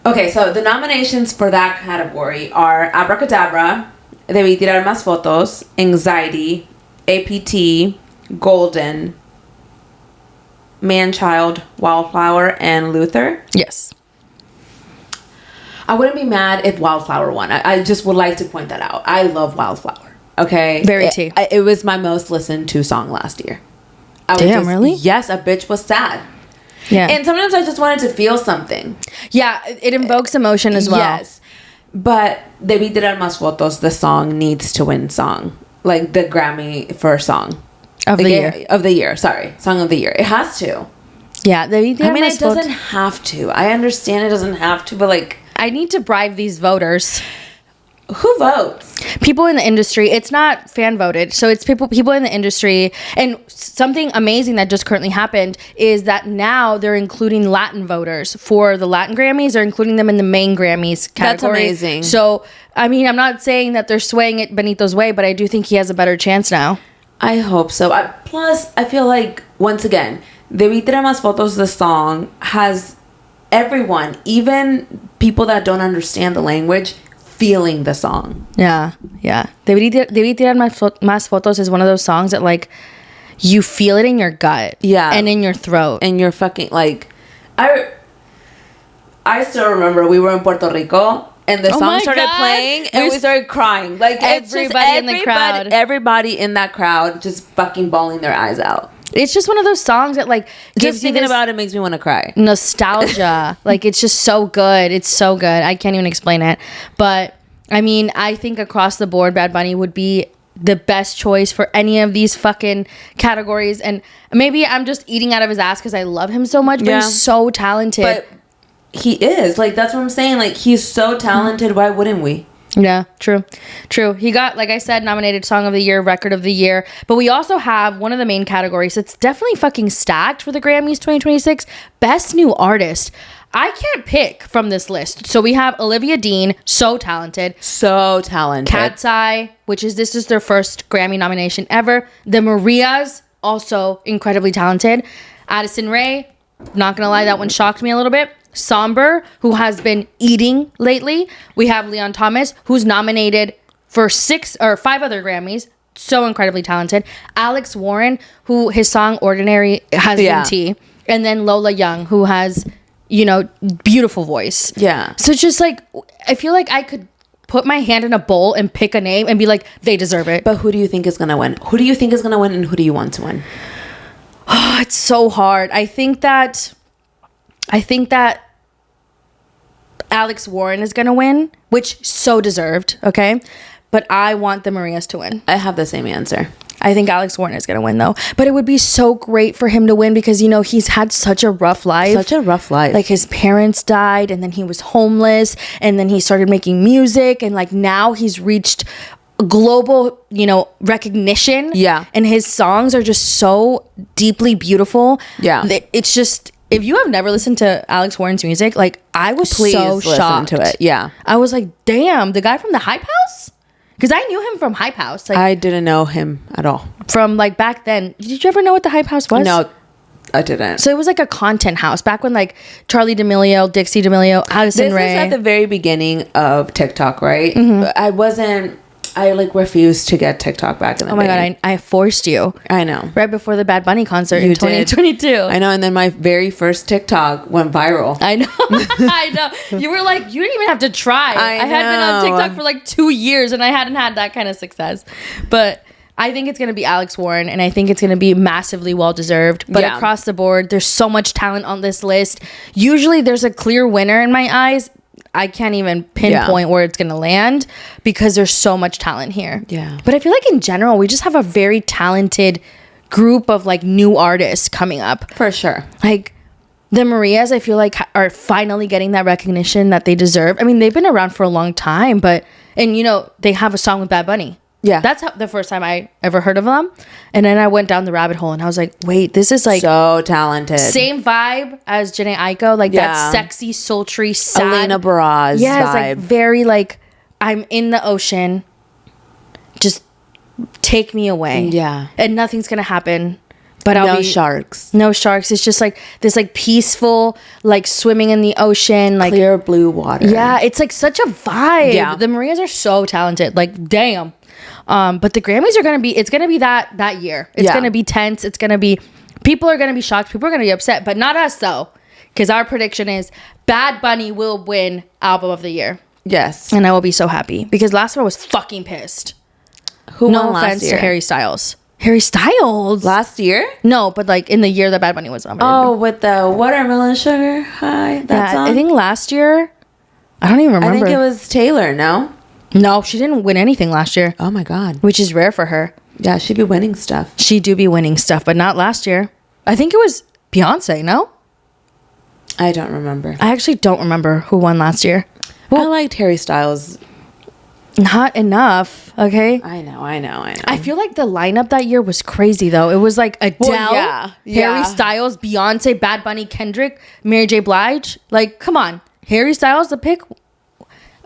Okay, so the nominations for that category are Abracadabra, Debí Tirar Más Fotos, Anxiety, APT, Golden, Man-Child, Wildflower, and Luther. Yes. I wouldn't be mad if Wildflower won. I just would like to point that out. I love Wildflower. Okay? Very tea. It was my most listened to song last year. Damn, really? Yes, a bitch was sad. Yeah. And sometimes I just wanted to feel something. Yeah, it invokes emotion as well. Yes. But Debí Tirar Más Fotos, the song needs to win song. Like the Grammy for song. Of the year. Of the year, sorry. Song of the year. It has to. Yeah. Debí Tirar Más it doesn't have to. I understand it doesn't have to, but like... I need to bribe these voters. Who votes? People in the industry. It's not fan voted. So it's people in the industry. And something amazing that just currently happened is that now they're including Latin voters for the Latin Grammys. They're including them in the main Grammys category. That's amazing. So, I mean, I'm not saying that they're swaying it Benito's way, but I do think he has a better chance now. I hope so. Plus, I feel like, once again, Debí Tirar Más Fotos, the song, has everyone, even people that don't understand the language, feeling the song. Yeah. Debí Tirar Más Fotos is one of those songs that, like, you feel it in your gut. Yeah. And in your throat. And you're fucking, like... I I still remember we were in Puerto Rico and the Oh song my started God. playing and we started crying. Like Everybody in the crowd. Everybody in that crowd just fucking bawling their eyes out. It's just one of those songs that like gives Just you thinking this about it makes me want to cry. nostalgia. Like it's just so good. It's so good. I can't even explain it. But I mean, I think across the board, Bad Bunny would be the best choice for any of these fucking categories. And maybe I'm just eating out of his ass because I love him so much, but Yeah. he's so talented. But he is. Like, that's what I'm saying. Like, he's so talented. Why wouldn't we? Yeah, true. He got, like I said, nominated Song of the Year, Record of the Year. But we also have one of the main categories that's definitely fucking stacked for the Grammys 2026, Best New Artist. I can't pick from this list. So we have Olivia Dean, so talented. So talented. Cat's Eye, this is their first Grammy nomination ever. The Marias, also incredibly talented. Addison Rae, not gonna lie, that one shocked me a little bit. Somber, who has been eating lately. We have Leon Thomas, who's nominated for 5 other Grammys. So incredibly talented. Alex Warren, who his song Ordinary has been tea. And then Lola Young, who has, beautiful voice. Yeah. So it's just like, I feel like I could put my hand in a bowl and pick a name and be like, they deserve it. But who do you think is going to win? Who do you think is going to win and who do you want to win? Oh, it's so hard. I think that Alex Warren is going to win, which so deserved, okay? But I want the Marias to win. I have the same answer. I think Alex Warren is going to win, though. But it would be so great for him to win because, he's had such a rough life. Such a rough life. Like, his parents died, and then he was homeless, and then he started making music, and, like, now he's reached global, recognition. Yeah. And his songs are just so deeply beautiful. Yeah. It's just... If you have never listened to Alex Warren's music, like, I was so listen shocked. to it. Yeah. I was like, damn, the guy from the Hype House? Because I knew him from Hype House. Like, I didn't know him at all. from, like, back then. Did you ever know what the Hype House was? No, I didn't. So it was, like, a content house. Back when, like, Charlie D'Amelio, Dixie D'Amelio, Addison Rae. This is at the very beginning of TikTok, right? Mm-hmm. I refused to get TikTok back in the day. Oh, my God. I forced you. I know. Right before the Bad Bunny concert in did. 2022. I know. And then my very first TikTok went viral. I know. I know. You were like, you didn't even have to try. I had been on know. TikTok for like 2 years and I hadn't had that kind of success. But I think it's going to be Alex Warren and I think it's going to be massively well deserved. But Yeah. across the board, there's so much talent on this list. Usually there's a clear winner in my eyes. I can't even pinpoint where it's going to land because there's so much talent here. Yeah. But I feel like in general, we just have a very talented group of like new artists coming up. For sure. Like the Marias, I feel like are finally getting that recognition that they deserve. I mean, they've been around for a long time, and they have a song with Bad Bunny. Yeah. That's the first time I ever heard of them. And then I went down the rabbit hole and I was like, wait, this is like So talented. same vibe as Jhené Aiko, like Yeah. that sexy, sultry, sad. Elena Baraz Yeah, it's vibe. like very like, I'm in the ocean. Just take me away. Yeah. And nothing's going to happen. But I'll No be sharks. No sharks. It's just like this like peaceful, like swimming in the ocean. Like Clear blue water. yeah, it's like such a vibe. Yeah. The Marias are so talented. Like, damn. But the Grammys are gonna be that year. It's Yeah. gonna be tense. It's gonna be people are gonna be shocked. People are gonna be upset, but not us though. Because our prediction is Bad Bunny will win Album of the Year. Yes. And I will be so happy. Because last year I was fucking pissed. Who No won last offense year? to Harry Styles. Harry Styles? Last year? No, but like in the year that Bad Bunny was nominated. Oh, with the watermelon sugar high. That song? I think last year, I don't even remember. I think it was Taylor, no? No, she didn't win anything last year, Oh my God. which is rare for her. Yeah, she'd be winning stuff. She do be winning stuff, but not last year. I think it was Beyonce, no? I don't remember. I actually don't remember who won last year. I liked Harry Styles. Not enough, okay? I know. I feel like the lineup that year was crazy, though. It was like Adele, yeah. Harry Styles, Beyonce, Bad Bunny, Kendrick, Mary J. Blige. Like, come on. Harry Styles, the pick.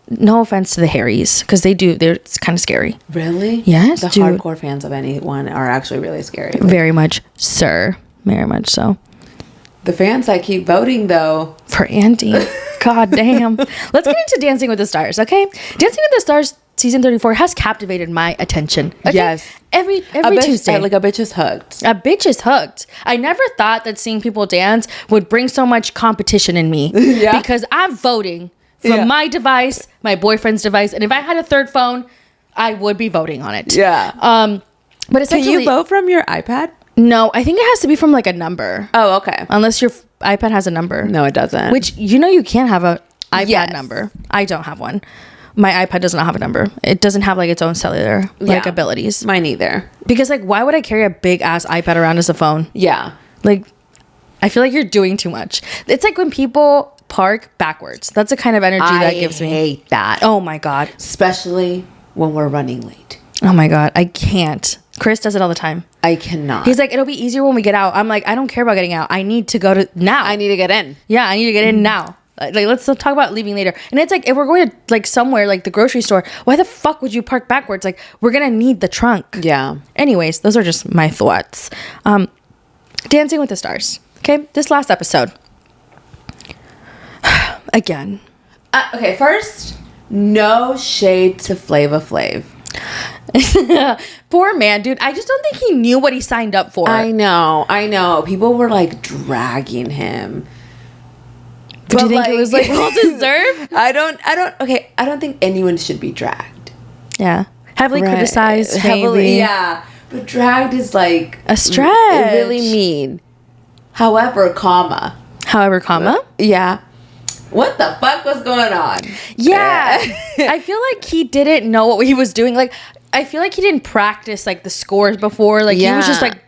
No offense to the Harrys, because it's kind of scary. Really? Yes, The dude. hardcore fans of anyone are actually really scary. Very much, sir. Very much so. The fans that keep voting, though. For Andy. God damn. Let's get into Dancing with the Stars, okay? Dancing with the Stars, season 34 has captivated my attention. Okay? Yes. Every Tuesday. Like a bitch is hooked. A bitch is hooked. I never thought that seeing people dance would bring so much competition in me. Yeah. Because I'm voting from my device, my boyfriend's device, and if I had a third phone, I would be voting on it. Yeah. But essentially, can you vote from your iPad? No, I think it has to be from like a number. Oh, okay. Unless your iPad has a number. No, it doesn't. Which, you can't have a iPad number. I don't have one. My iPad does not have a number. It doesn't have like its own cellular like abilities. Mine either. Because like, why would I carry a big ass iPad around as a phone? Yeah. Like, I feel like you're doing too much. It's like when people park backwards. That's the kind of energy that gives me. I hate that. Oh my God. Especially when we're running late. Oh my God. I can't. Chris does it all the time. I cannot. He's like, it'll be easier when we get out. I'm like, I don't care about getting out. I need to go to now. I need to get in. Yeah, I need to get in now. Like, let's talk about leaving later. And it's like, if we're going to like somewhere like the grocery store, why the fuck would you park backwards? Like, we're gonna need the trunk. Yeah. Anyways, those are just my thoughts. Dancing with the Stars. Okay, this last episode. Again. Okay, first, no shade to Flava Flav. Poor man, dude. I just don't think he knew what he signed up for. I know. People were like dragging him. Do you think it was like well deserved? I don't think anyone should be dragged. Yeah. Heavily criticized. Heavily. Yeah. But dragged is like a stretch. Really mean. However, yeah. What the fuck was going on? Yeah. I feel like he didn't know what he was doing. Like, I feel like he didn't practice like the scores before. Like, he was just like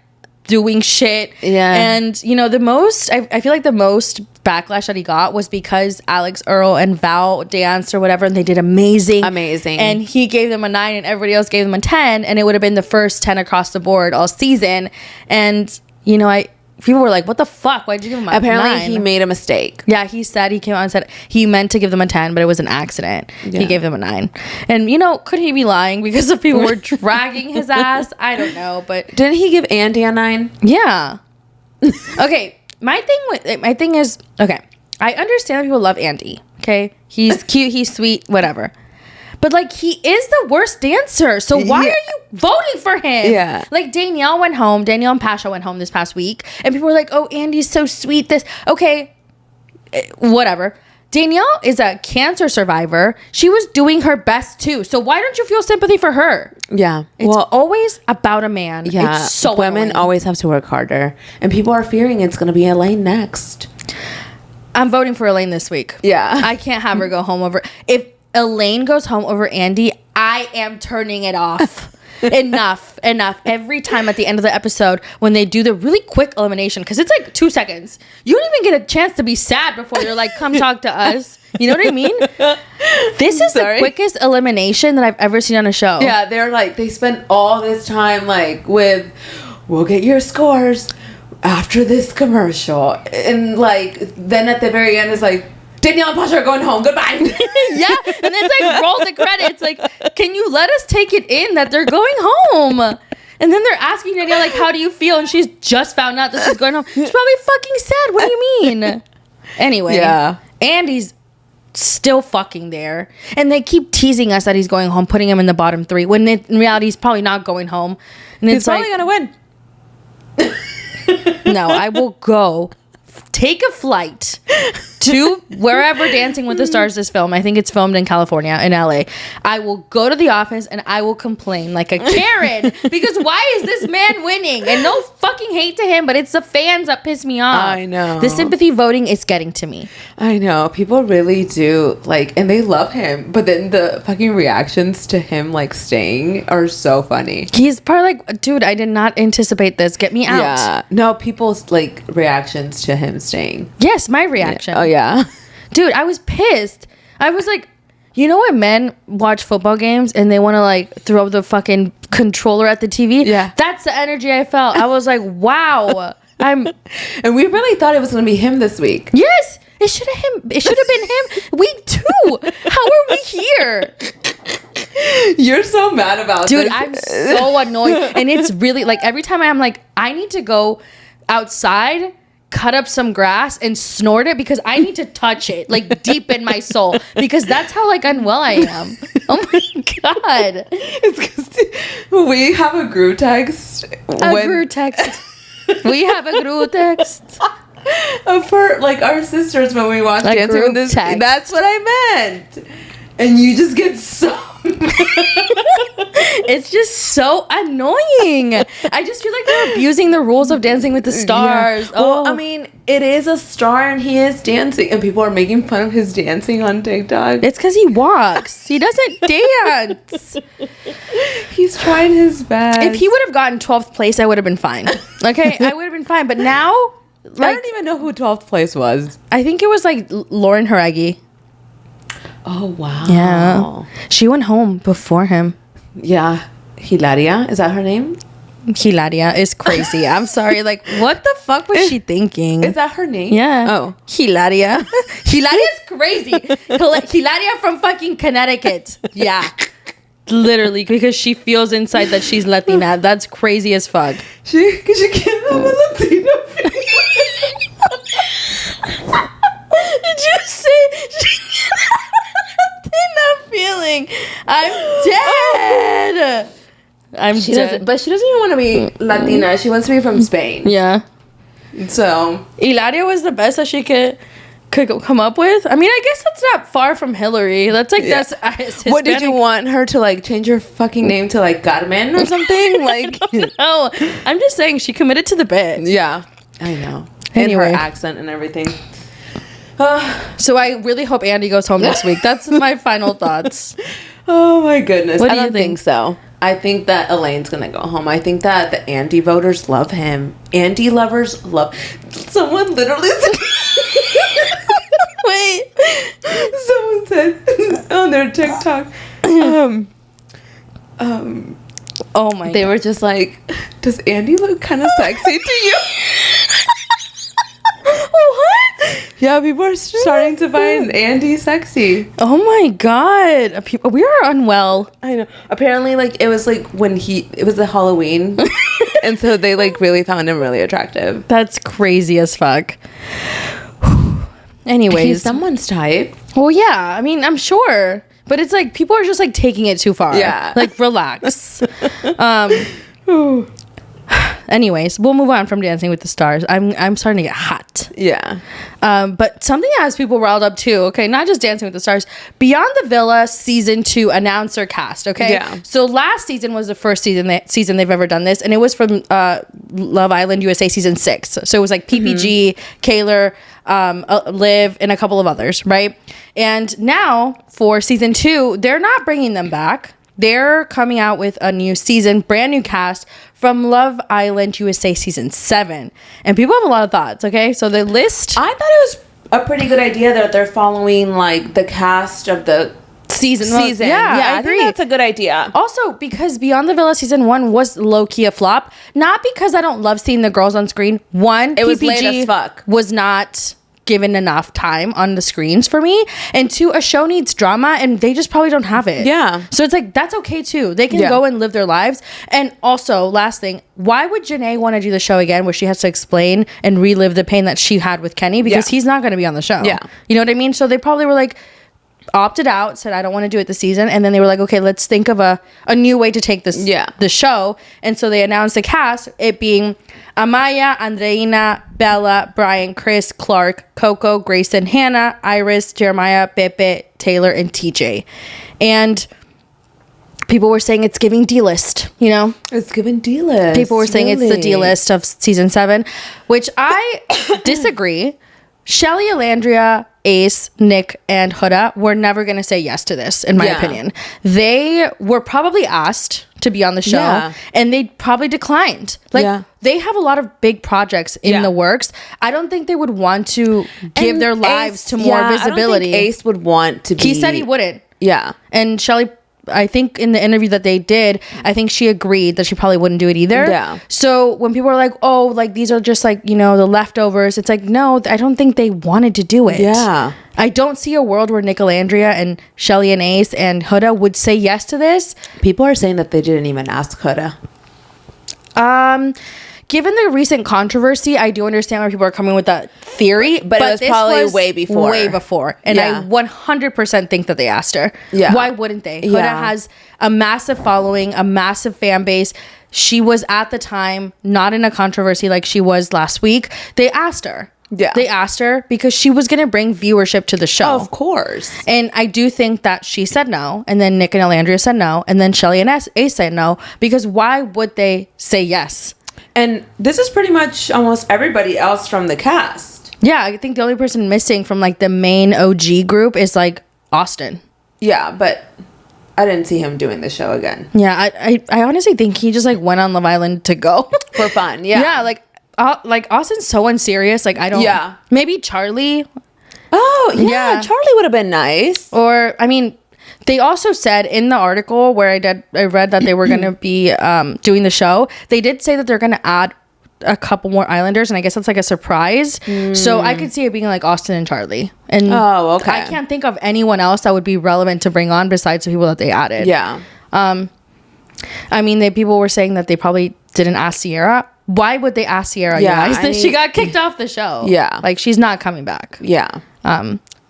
doing shit. Yeah. And, I feel like the most backlash that he got was because Alex Earl and Val danced or whatever, and they did amazing. And he gave them a 9 and everybody else gave them a 10, and it would have been the first 10 across the board all season. And, people were like, what the fuck? Why'd you give him a 9? Apparently he made a mistake. Yeah, he came out and said he meant to give them a 10, but it was an accident. Yeah. He gave them a 9. And, could he be lying because the people were dragging his ass? I don't know, but... Didn't he give Andy a 9? Yeah. Okay, my thing is... Okay, I understand that people love Andy, okay? He's cute, he's sweet, whatever. But, like, he is the worst dancer. So why are you voting for him? Yeah. Like, Danielle and Pasha went home this past week. And people were like, oh, Andy's so sweet. Okay, whatever. Danielle is a cancer survivor. She was doing her best, too. So why don't you feel sympathy for her? Yeah. It's always about a man. Yeah. It's so women annoying. always have to work harder. And people are fearing it's going to be Elaine next. I'm voting for Elaine this week. Yeah. I can't have her go home over... If Elaine goes home over Andy, I am turning it off. Enough. Every time at the end of the episode when they do the really quick elimination, because it's like 2 seconds, you don't even get a chance to be sad before you're like, come talk to us. You know what I mean? This is the quickest elimination that I've ever seen on a show. Yeah, they're like, they spent all this time like with, we'll get your scores after this commercial. And like, then at the very end it's like, Danielle and Pasha are going home. Goodbye. Yeah. And it's like, roll the credits. Like, can you let us take it in that they're going home? And then they're asking Danielle, like, how do you feel? And she's just found out that she's going home. She's probably fucking sad. What do you mean? Anyway. Yeah. Andy's still fucking there. And they keep teasing us that he's going home, putting him in the bottom 3. When in reality, he's probably not going home. And he's probably going to win. No, I will go take a flight to wherever Dancing with the Stars is filmed. I think it's filmed in California, in LA. I will go to the office and I will complain like a Karen because why is this man winning? And no fucking hate to him, but it's the fans that piss me off. I know. The sympathy voting is getting to me. I know. People really do like, and they love him, but then the fucking reactions to him like staying are so funny. He's probably like, dude, I did not anticipate this. Get me out. Yeah. No, people's like reactions to him staying. Yes, my reaction. Yeah. Oh yeah. Dude, I was pissed. I was like, you know when men watch football games and they want to like throw the fucking controller at the TV? Yeah. That's the energy I felt. I was like, wow. And we really thought it was going to be him this week. Yes. It should have been him week 2. How are we here? You're so mad about Dude, this. I'm so annoyed. And it's really like every time I'm like, I need to go outside, cut up some grass and snort it because I need to touch it like deep in my soul because that's how like unwell I am. Oh my God. It's because we have a group text. Group text. We have a group text. For like our sisters when we watch A Dancing group with this. text. That's what I meant. And you just get so It's just so annoying. I just feel like they're abusing the rules of Dancing with the Stars. Yeah. Well, I mean, it is a star and he is dancing, and people are making fun of his dancing on TikTok. It's because he walks. He doesn't dance. He's trying his best. If he would have gotten 12th place, I would have been fine. Okay, I would have been fine. But now, I like, don't even know who 12th place was. I think it was like Lauren Haregi. Oh, wow. Yeah, she went home before him. Yeah. Hilaria, is that her name? Hilaria is crazy. I'm sorry. Like, what the fuck was she thinking? Is that her name? Yeah. Oh. Hilaria. Hilaria's crazy. Hilaria from fucking Connecticut. Yeah. Literally, because she feels inside that she's Latina. That's crazy as fuck. She can't have a Latino Did you say she Latina feeling? I'm dead. She doesn't, but she doesn't even want to be Latina. She wants to be from Spain. Yeah. So Hilaria was the best that she could come up with. I mean, I guess that's not far from Hillary. That's like that's Hispanic. What did you want her to like change her fucking name to like Carmen or something? Like no, I'm just saying she committed to the bit. Yeah, I know. Anyway. And her accent and everything. So I really hope Andy goes home this week. That's my final thoughts. Oh my goodness. What I do you don't think? think so. I think that Elaine's gonna go home. I think that the Andy voters love him. Andy lovers love. Someone literally said. Wait. Someone said on their TikTok. Oh my They God. were just like, "Does Andy look kind of sexy to you?" What? Yeah, people are starting to find Andy sexy. Oh my God. We are unwell. I know. Apparently, like it was like when it was the Halloween, and so they like really found him really attractive. That's crazy as fuck. Anyways. He's someone's type. Well, yeah. I mean, I'm sure. But it's like people are just like taking it too far. Yeah. Like relax. Anyways, we'll move on from Dancing with the Stars. I'm starting to get hot. Yeah. But something that has people riled up too. Okay, not just Dancing with the Stars. Beyond the Villa season 2 announcer cast. Okay. Yeah. So last season was the first season they've ever done this, and it was from Love Island USA season 6. So it was like PPG, Kaylor, Liv, and a couple of others, right? And now for season 2, they're not bringing them back. They're coming out with a new season, brand new cast from Love Island USA season 7. And people have a lot of thoughts, okay? So the list... I thought it was a pretty good idea that they're following like the cast of the season. Yeah, I agree. think that's a good idea. Also, because Beyond the Villa season 1 was low-key a flop. Not because I don't love seeing the girls on screen. One, It was PPG late as fuck. was not given enough time on the screens for me, and two, a show needs drama and they just probably don't have it. Yeah. So it's like, that's okay too. They can Yeah. go and live their lives. And also, last thing, why would Janae want to do the show again where she has to explain and relive the pain that she had with Kenny, because he's not going to be on the show. Yeah. You know what I mean? So they probably were like, opted out, said I don't want to do it this season, and then they were like, okay, let's think of a new way to take this the show. And so they announced the cast, it being Amaya, Andreina, Bella, Brian, Chris, Clark, Coco, Grayson, Hannah, Iris, Jeremiah, Pepe, Taylor, and TJ. And people were saying it's giving D-list, you know? It's giving D-list. People were saying it's the D-list of season 7, which I disagree. Shelly, Alandria, Ace, Nick, and Huda were never going to say yes to this, in my opinion. They were probably asked to be on the show, and they probably declined. Like, they have a lot of big projects in the works. I don't think they would want to give their lives to more visibility. I don't think Ace would want to be... He said he wouldn't. Yeah. And Shelly... I think in the interview that they did, I think she agreed that she probably wouldn't do it either. Yeah. So when people are like, oh, like these are just like, you know, the leftovers, it's like, no, I don't think they wanted to do it. Yeah. I don't see a world where Nick, Alandria, and Shelly and Ace and Huda would say yes to this. People are saying that they didn't even ask Huda. Give given the recent controversy, I do understand why people are coming with that theory. But it was this probably way before. Way before. And I 100% think that they asked her. Yeah. Why wouldn't they? Huda has a massive following, a massive fan base. She was at the time not in a controversy like she was last week. They asked her. Yeah. They asked her because she was going to bring viewership to the show. Of course. And I do think that she said no. And then Nick and Alandria said no. And then Shelly and Ace said no. Because why would they say yes? And this is pretty much almost everybody else from the cast. Yeah, I think the only person missing from like the main OG group is like Austin. Yeah, but I didn't see him doing the show again. Yeah, I honestly think he just like went on Love Island to go. For fun, yeah. Yeah, like Austin's so unserious. Like I don't. Yeah. Maybe Charlie. Oh yeah, Charlie would have been nice. Or I mean, they also said in the article where I read that they were going to be doing the show. They did say that they're going to add a couple more Islanders, and I guess that's like a surprise. So I could see it being like Austin and Charlie. And okay. I can't think of anyone else that would be relevant to bring on besides the people that they added. Yeah. I mean, people were saying that they probably didn't ask Sierra. Why would they ask Sierra? Yeah, I mean, she got kicked off the show. Yeah. Like she's not coming back. Yeah.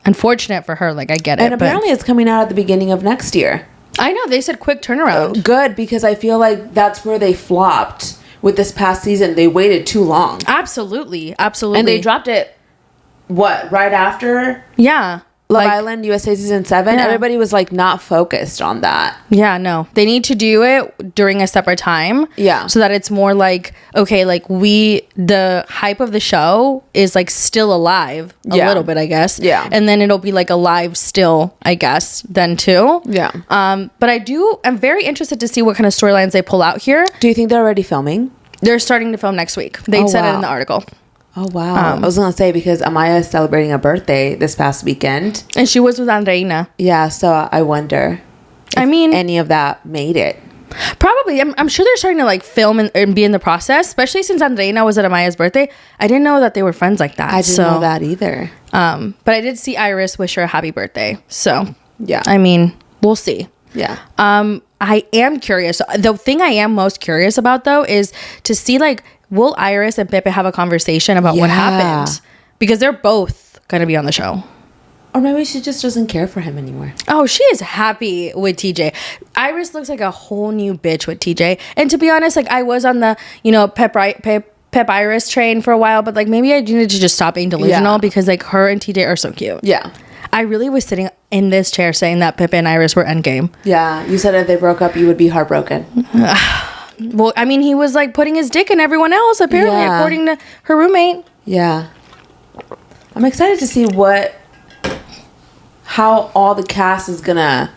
Unfortunate for her. Like I get it. And apparently it's coming out at the beginning of next year. I know. They said quick turnaround. Good, because I feel like that's where they flopped with this past season. They waited too long. Absolutely. And they dropped it, right after? Yeah. Love Island USA Season 7, everybody was like not focused on that. Yeah, no. They need to do it during a separate time. Yeah. So that it's more like, okay, like the hype of the show is like still alive a little bit, I guess. Yeah. And then it'll be like alive still, I guess, then too. Yeah. But I'm very interested to see what kind of storylines they pull out here. Do you think they're already filming? They're starting to film next week. They said it in the article. Oh, wow. I was going to say, because Amaya is celebrating a birthday this past weekend. And she was with Andreina. Yeah, so I wonder if any of that made it. Probably. I'm sure they're starting to like film and be in the process, especially since Andreina was at Amaya's birthday. I didn't know that they were friends like that. I didn't know that either. But I did see Iris wish her a happy birthday. So, yeah. I mean, we'll see. Yeah. I am curious. The thing I am most curious about, though, is to see like, will Iris and Pepe have a conversation about what happened? Because they're both going to be on the show. Or maybe she just doesn't care for him anymore. Oh, she is happy with TJ. Iris looks like a whole new bitch with TJ. And to be honest, like I was on the, Pep Iris train for a while, but like maybe I needed to just stop being delusional because like her and TJ are so cute. Yeah. I really was sitting in this chair saying that Pepe and Iris were endgame. Yeah. You said if they broke up, you would be heartbroken. Well, I mean, he was like putting his dick in everyone else, apparently, according to her roommate. Yeah. I'm excited to see how all the cast is gonna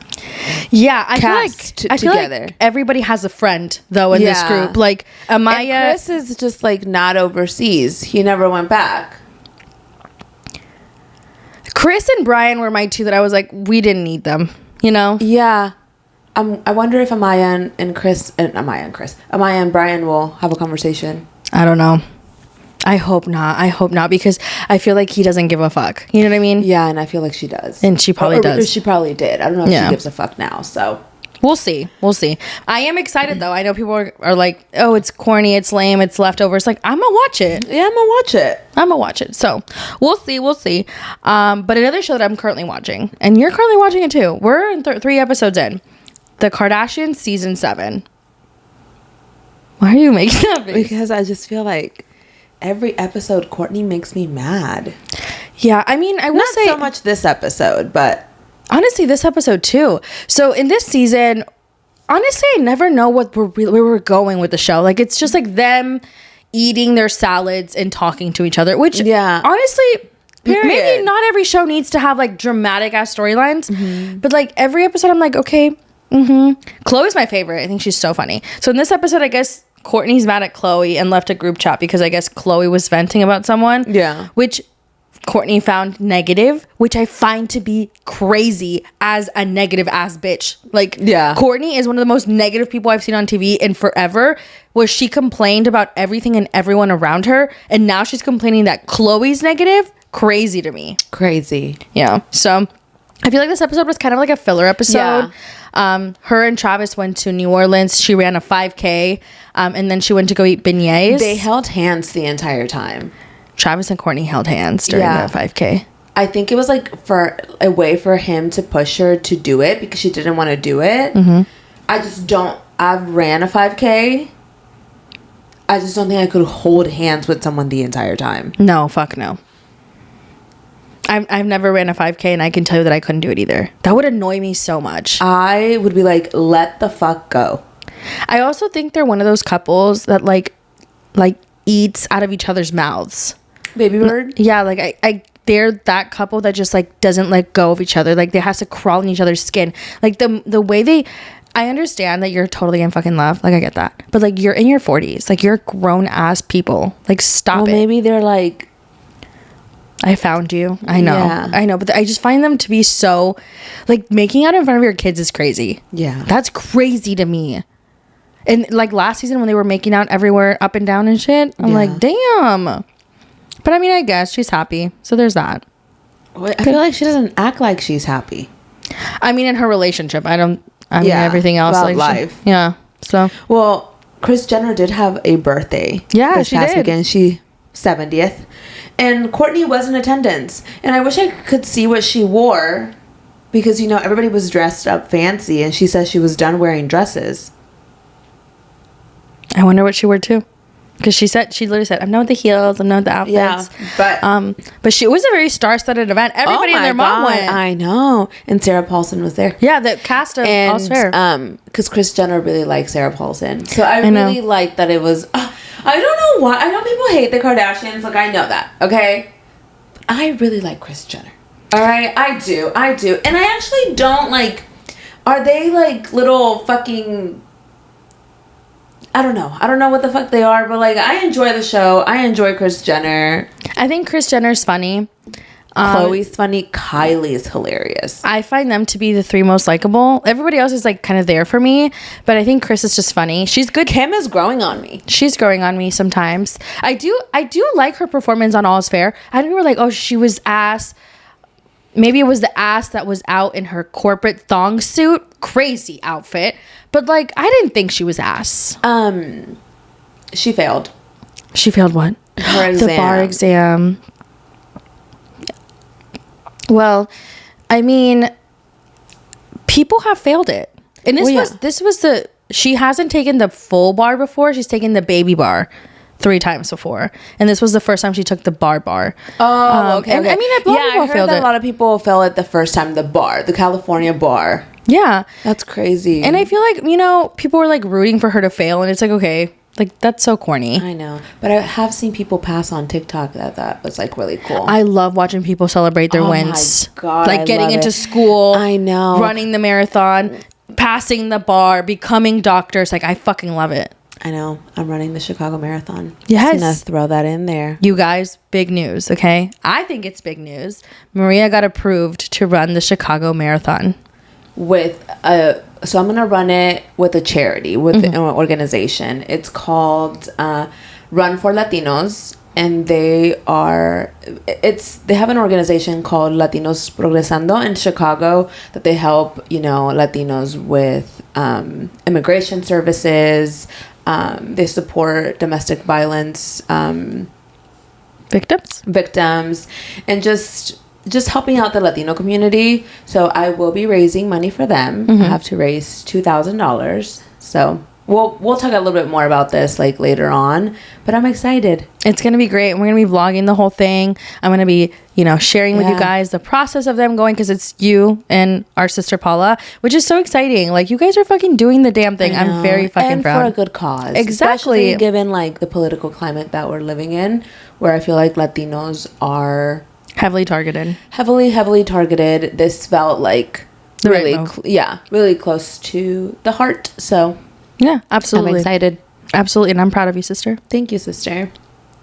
I feel like everybody has a friend though in this group. Like Amaya, and Chris is just like not overseas. He never went back. Chris and Brian were my two that I was like, we didn't need them, Yeah. I wonder if Amaya and Brian will have a conversation. I don't know. I hope not because I feel like he doesn't give a fuck. You know what I mean? Yeah, and I feel like she does. And she probably does. Or she probably did. I don't know if she gives a fuck now, so. We'll see. I am excited, though. I know people are like, oh, it's corny, it's lame, it's leftovers. Like, I'm going to watch it. Yeah, I'm going to watch it. So, we'll see. But another show that I'm currently watching, and you're currently watching it, too. We're in 3 episodes in. The Kardashians Season 7. Why are you making that face? Because I just feel like every episode, Courtney makes me mad. Yeah, I mean, I will say... Not so much this episode, but... Honestly, this episode, too. So, in this season, honestly, I never know where we're going with the show. Like, it's just like them eating their salads and talking to each other, which, honestly... Maybe not every show needs to have, like, dramatic-ass storylines. But, like, every episode, I'm like, okay... Chloe's my favorite. I think she's so funny. So in this episode, I guess Courtney's mad at Chloe and left a group chat because I guess Chloe was venting about someone. Yeah. Which Courtney found negative, which I find to be crazy as a negative ass bitch. Like, Courtney is one of the most negative people I've seen on TV in forever, where she complained about everything and everyone around her, and now she's complaining that Chloe's negative. Crazy to me. Crazy. Yeah. So I feel like this episode was kind of like a filler episode. Her and Travis went to New Orleans. She ran a 5K, and then she went to go eat beignets. They held hands the entire time. Travis and Courtney held hands during the 5K. I think it was like for a way for him to push her to do it because she didn't want to do it. I've ran a 5K. I just don't think I could hold hands with someone the entire time. No, fuck no. I've never ran a 5K, and I can tell you that I couldn't do it either. That would annoy me so much. I would be like, let the fuck go. I also think they're one of those couples that like eats out of each other's mouths. Baby bird? Yeah, like they're that couple that just like doesn't let go of each other. Like they has to crawl in each other's skin. Like the way I understand that you're totally in fucking love. Like I get that. But like you're in your 40s. Like you're grown ass people. Like stop it. Maybe they're like, I found you. I know. Yeah. I know. But I just find them to be so like making out in front of your kids is crazy. Yeah. That's crazy to me. And like last season when they were making out everywhere up and down and shit, I'm like, damn. But I mean, I guess she's happy. So there's that. I feel like she doesn't act like she's happy. I mean, in her relationship, I mean, everything else. About like life. Yeah. So. Well, Kris Jenner did have a birthday. Yeah, this she past did. weekend. She 70th. And Courtney was in attendance. And I wish I could see what she wore. Because, you know, everybody was dressed up fancy. And she says she was done wearing dresses. I wonder what she wore too. Because she literally said, I'm done with the heels, I'm done with the outfits. Yeah, but it was a very star-studded event. Everybody and their mom went. I know. And Sarah Paulson was there. Yeah, the cast of All's Fair. Because Kris Jenner really likes Sarah Paulson. So I really like that it was... I don't know why. I know people hate the Kardashians. Like, I know that. Okay? I really like Kris Jenner. All right? I do. And I actually don't like... Are they like little fucking... I don't know what the fuck they are, but like I enjoy the show. I enjoy Kris Jenner. I think Kris Jenner's funny. Khloe's funny. Kylie's hilarious. I find them to be the three most likable. Everybody else is like kind of there for me, but I think Kris is just funny. She's good. Kim is growing on me. She's growing on me sometimes. I do like her performance on All's Fair. I think we were like, oh, she was ass. Maybe it was the ass that was out in her corporate thong suit. Crazy outfit. But like, I didn't think she was ass. She failed. She failed what? Her exam. The bar exam. Well, I mean, people have failed it. And this was she hasn't taken the full bar before. She's taken the baby bar 3 times before. And this was the first time she took the bar. Oh, okay. And, I mean, I heard that a lot of people failed it the first time, the California bar. Yeah. That's crazy. And I feel like, you know, people were like rooting for her to fail. And it's like, okay, like that's so corny. I know. But I have seen people pass on TikTok that was like really cool. I love watching people celebrate their wins. My God, like I getting love into it. school. I know. Running the marathon, passing the bar, becoming doctors. Like I fucking love it. I know. I'm running the Chicago Marathon. Yes. Just gonna throw that in there. You guys, big news, okay? I think it's big news. Maria got approved to run the Chicago Marathon. So I'm gonna run it with a charity, with an organization. It's called Run for Latinos, and they have an organization called Latinos Progresando in Chicago that they help, you know, Latinos with immigration services. They support domestic violence victims, and just helping out the Latino community. So I will be raising money for them. I have to raise $2,000. So we'll talk a little bit more about this like later on, but I'm excited. It's gonna be great. We're gonna be vlogging the whole thing. I'm gonna be, you know, sharing with you guys the process of them going, because it's you and our sister Paula, which is so exciting. Like, you guys are fucking doing the damn thing. I'm very fucking proud. And for a good cause. Exactly. Especially given like the political climate that we're living in, where I feel like Latinos are heavily targeted. This felt like really close to the heart. So yeah, absolutely. I'm excited. Absolutely. And I'm proud of you, sister. Thank you, sister.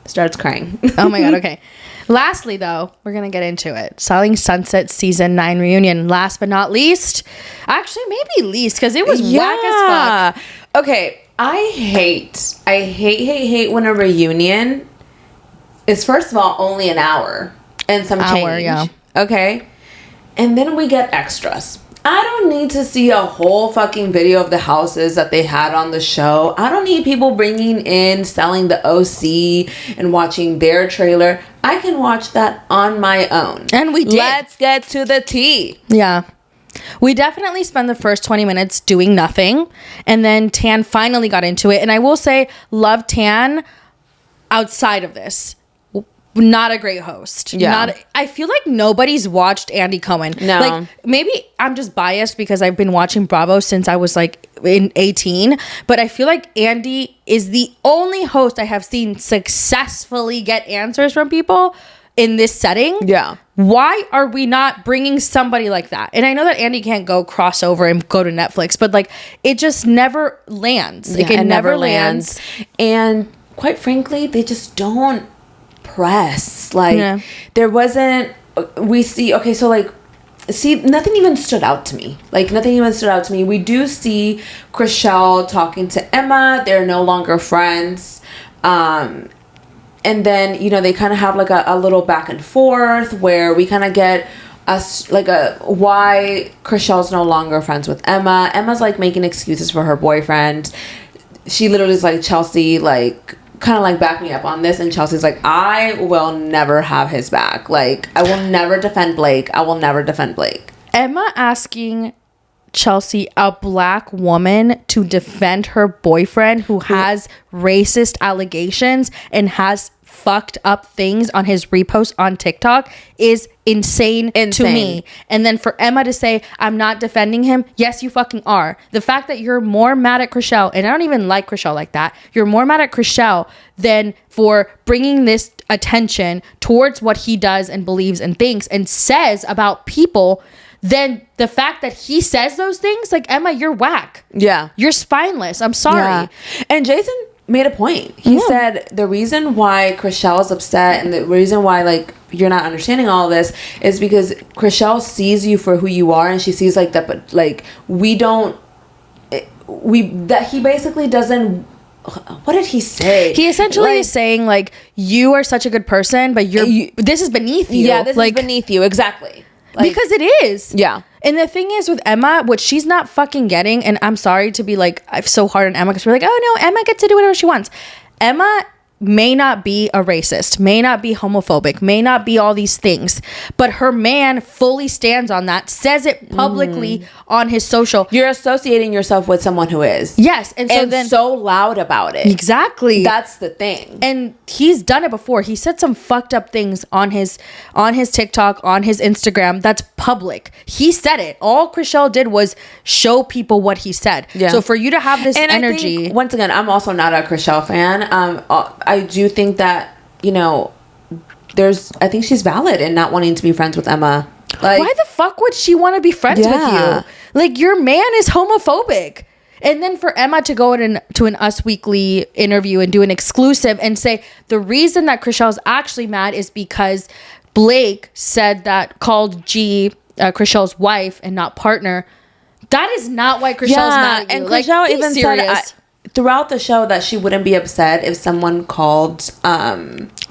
Starts crying. Oh my God. Okay. Lastly, though, we're going to get into it. Selling Sunset Season 9 reunion. Last but not least. Actually, maybe least, because it was whack as fuck. Okay. I hate when a reunion is, first of all, only an hour and some change. Yeah. Okay. And then we get extras. I don't need to see a whole fucking video of the houses that they had on the show. I don't need people bringing in, selling the OC and watching their trailer. I can watch that on my own. And we did. Let's get to the tea. Yeah. We definitely spent the first 20 minutes doing nothing. And then Tan finally got into it. And I will say, love Tan outside of this. Not a great host. Yeah. I feel like nobody's watched Andy Cohen. No. Like, maybe I'm just biased because I've been watching Bravo since I was like in 18. But I feel like Andy is the only host I have seen successfully get answers from people in this setting. Yeah. Why are we not bringing somebody like that? And I know that Andy can't go crossover and go to Netflix, but like it just never lands. Like it never lands. And quite frankly, they just don't press. Like there wasn't, we see, okay, so like, see, nothing even stood out to me. Like nothing even stood out to me. We do see Chrishell talking to Emma. They're no longer friends. And then, you know, they kind of have like a little back and forth where we kind of get us like why Chrishell's no longer friends with Emma. Emma's like making excuses for her boyfriend. She literally is like, Chelsea, like, kind of like back me up on this, and Chelsea's like, I will never have his back. Like, I will never defend Blake. I will never defend Blake. Emma asking Chelsea, a black woman, to defend her boyfriend who has racist allegations and has fucked up things on his repost on TikTok is insane to me. And then for Emma to say, I'm not defending him. Yes, you fucking are. The fact that you're more mad at Chrishell, and I don't even like Chrishell like that. You're more mad at Chrishell than for bringing this attention towards what he does and believes and thinks and says about people. Then the fact that he says those things, like, Emma, you're whack. Yeah. You're spineless. I'm sorry. Yeah. And Jason made a point. He said the reason why Chrishell is upset and the reason why, like, you're not understanding all of this is because Chrishell sees you for who you are, and she sees, like, that, but, like, that he basically doesn't. What did he say? He essentially is saying, like, you are such a good person, but this is beneath you. Yeah, this is beneath you. Exactly. Like, because it is. Yeah. And the thing is with Emma, what she's not fucking getting, and I'm sorry to be like, I'm so hard on Emma because we're like, oh no, Emma gets to do whatever she wants. Emma may not be a racist, may not be homophobic, may not be all these things, but her man fully stands on that, says it publicly on his social. You're associating yourself with someone who is. Yes. And so then so loud about it. Exactly. That's the thing. And he's done it before. He said some fucked up things on his TikTok, on his Instagram. That's public. He said it. All Chrishell did was show people what he said. Yeah. So for you to have this energy. I think, once again, I'm also not a Chrishell fan. I do think that, you know, I think she's valid in not wanting to be friends with Emma. Like, why the fuck would she want to be friends with you? Like, your man is homophobic. And then for Emma to go to an Us Weekly interview and do an exclusive and say the reason that Chrishell's actually mad is because Blake called G Chrishell's wife and not partner. That is not why Chrishell's mad at you. And like, Chrishell even said throughout the show that she wouldn't be upset if someone called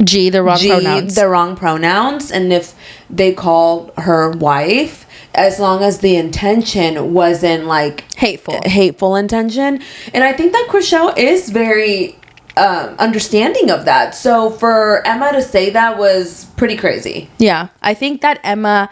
G the wrong pronouns, and if they called her wife, as long as the intention wasn't like hateful intention. And I think that Chrishell is very understanding of that. So for Emma to say that was pretty crazy. Yeah, I think that Emma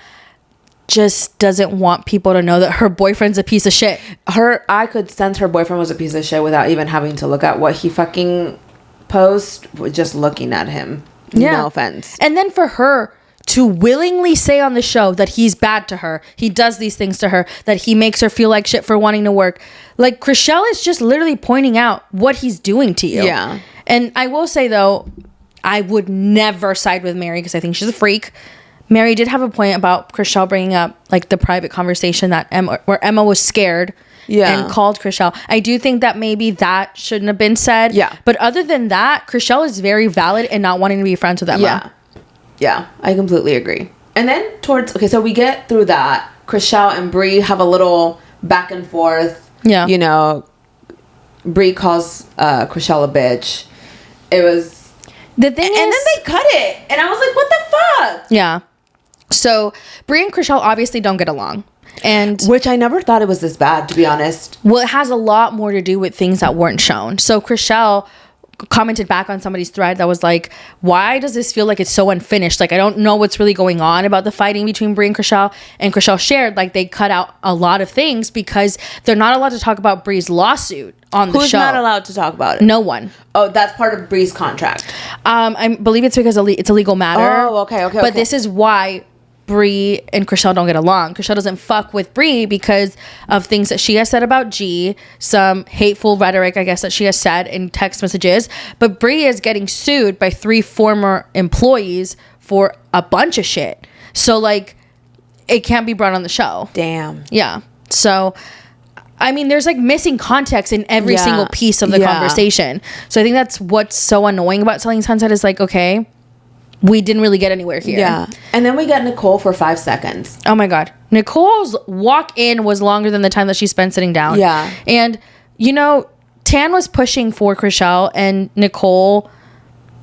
just doesn't want people to know that her boyfriend's a piece of shit. I could sense her boyfriend was a piece of shit without even having to look at what he fucking post, just looking at him. Yeah. No offense. And then for her to willingly say on the show that he's bad to her, he does these things to her, that he makes her feel like shit for wanting to work. Like, Chrishell is just literally pointing out what he's doing to you. Yeah. And I will say, though, I would never side with Mary because I think she's a freak. Mary did have a point about Chrishell bringing up, like, the private conversation where Emma was scared and called Chrishell. I do think that maybe that shouldn't have been said. Yeah. But other than that, Chrishell is very valid in not wanting to be friends with Emma. Yeah. Yeah, I completely agree. And then so we get through that. Chrishell and Brie have a little back and forth. Yeah. You know, Brie calls Chrishell a bitch. It was... The thing is... And then they cut it. And I was like, what the fuck? Yeah. So Brie and Chrishell obviously don't get along. And which I never thought it was this bad, to be honest. Well, it has a lot more to do with things that weren't shown. So Chrishell commented back on somebody's thread that was like, why does this feel like it's so unfinished? Like, I don't know what's really going on about the fighting between Brie and Chrishell. And Chrishell shared, like, they cut out a lot of things because they're not allowed to talk about Brie's lawsuit on the show. Who's not allowed to talk about it? No one. Oh, that's part of Brie's contract. I believe it's because it's a legal matter. Oh, okay. But this is why Brie and Chrishell don't get along. Chrishell doesn't fuck with Brie because of things that she has said about G, some hateful rhetoric, I guess, that she has said in text messages. But Brie is getting sued by 3 former employees for a bunch of shit. So, like, it can't be brought on the show. Damn. Yeah. So, I mean, there's like missing context in every single piece of the conversation. So I think that's what's so annoying about Selling Sunset is like, okay, we didn't really get anywhere here. Yeah. And then we got Nicole for 5 seconds. Oh my God. Nicole's walk in was longer than the time that she spent sitting down. Yeah. And, you know, Tan was pushing for Chrishell and Nicole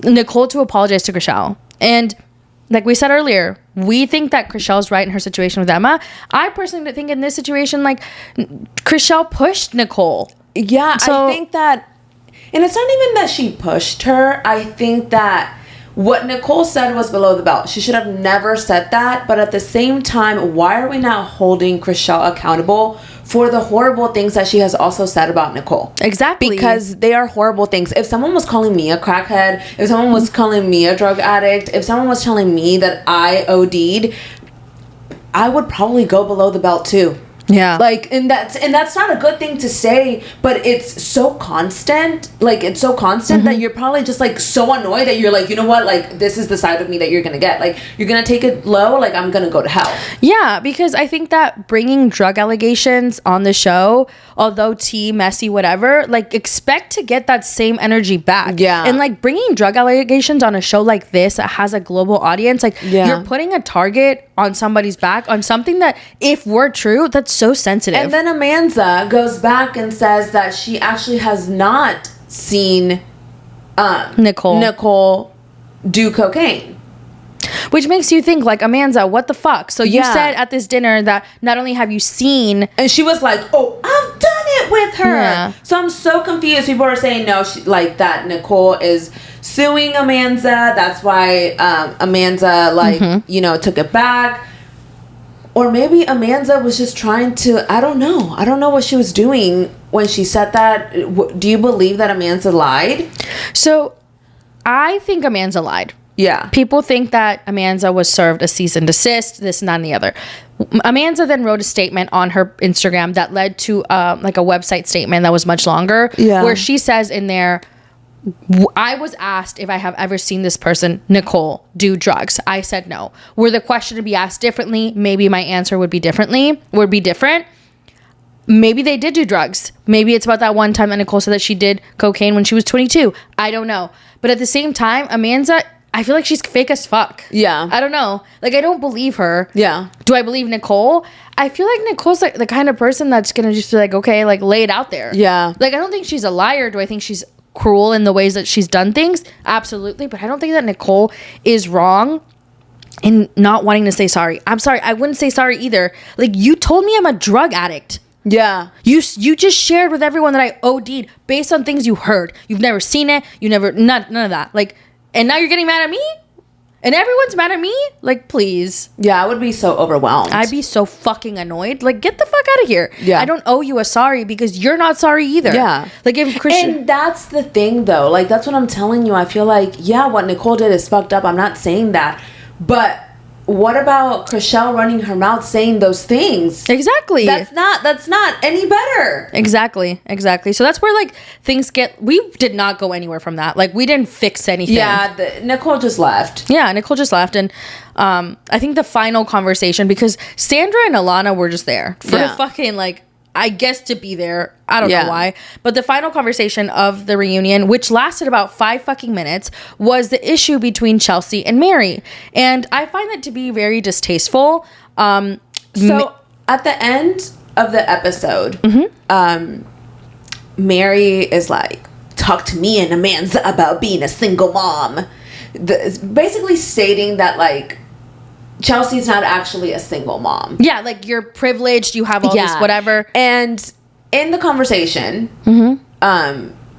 to apologize to Chrishell. And like we said earlier, we think that Chrishell's right in her situation with Emma. I personally think in this situation, like, Chrishell pushed Nicole. Yeah, so, I think that, and it's not even that she pushed her. I think that what Nicole said was below the belt. She should have never said that. But at the same time, why are we not holding Chrishell accountable for the horrible things that she has also said about Nicole? Exactly. Because they are horrible things. If someone was calling me a crackhead, if someone was calling me a drug addict, if someone was telling me that I OD'd, I would probably go below the belt too. Yeah. Like, and that's not a good thing to say, but it's so constant. Like, it's so constant that you're probably just like so annoyed that you're like, you know what? Like, this is the side of me that you're going to get. Like, you're going to take it low. Like, I'm going to go to hell. Yeah, because I think that bringing drug allegations on the show, although tea, messy, whatever, like, expect to get that same energy back. Yeah. And like bringing drug allegations on a show like this that has a global audience, like, you're putting a target on somebody's back on something that, if were true, that's so sensitive. And then Amanda goes back and says that she actually has not seen Nicole do cocaine. Which makes you think, like, Amanda, what the fuck? So you said at this dinner that not only have you seen... And she was like, oh, I've done it with her. Yeah. So I'm so confused. People are saying, no, like, that Nicole is suing Amanda. That's why Amanda, like, you know, took it back. Or maybe Amanda was just trying to... I don't know. I don't know what she was doing when she said that. Do you believe that Amanda lied? So I think Amanda lied. Yeah. People think that Amanda was served a cease and desist, this and that and the other. Amanda then wrote a statement on her Instagram that led to like a website statement that was much longer. Yeah. Where she says in there, I was asked if I have ever seen this person, Nicole, do drugs. I said no. Were the question to be asked differently, maybe my answer would be different. Maybe they did do drugs. Maybe it's about that one time that Nicole said that she did cocaine when she was 22. I don't know. But at the same time, Amanda... I feel like she's fake as fuck. Yeah. I don't know. Like, I don't believe her. Yeah. Do I believe Nicole? I feel like Nicole's like the kind of person that's going to just be like, okay, like, lay it out there. Yeah. Like, I don't think she's a liar. Do I think she's cruel in the ways that she's done things? Absolutely. But I don't think that Nicole is wrong in not wanting to say sorry. I'm sorry. I wouldn't say sorry either. Like, you told me I'm a drug addict. Yeah. You just shared with everyone that I OD'd based on things you heard. You've never seen it. You never, none of that. Like, and now you're getting mad at me? And everyone's mad at me? Like, please. Yeah, I would be so overwhelmed. I'd be so fucking annoyed. Like, get the fuck out of here. Yeah. I don't owe you a sorry because you're not sorry either. Yeah. Like, if Christian... And that's the thing, though. Like, that's what I'm telling you. I feel like, yeah, what Nicole did is fucked up. I'm not saying that. But... what about Chrishell running her mouth saying those things? Exactly. That's not any better. Exactly. So that's where, like, things get... We did not go anywhere from that. Like, we didn't fix anything. Yeah, Nicole just left. Yeah, Nicole just left. And I think the final conversation... Because Sandra and Alana were just there for fucking, like... I guess to be there. I don't know why. But the final conversation of the reunion, which lasted about 5 fucking minutes, was the issue between Chelsea and Mary. And I find that to be very distasteful. So at the end of the episode, Mary is like, talk to me and Amanda about being a single mom. Basically stating that, like, Chelsea's not actually a single mom. Yeah, like you're privileged, you have all this whatever. And in the conversation,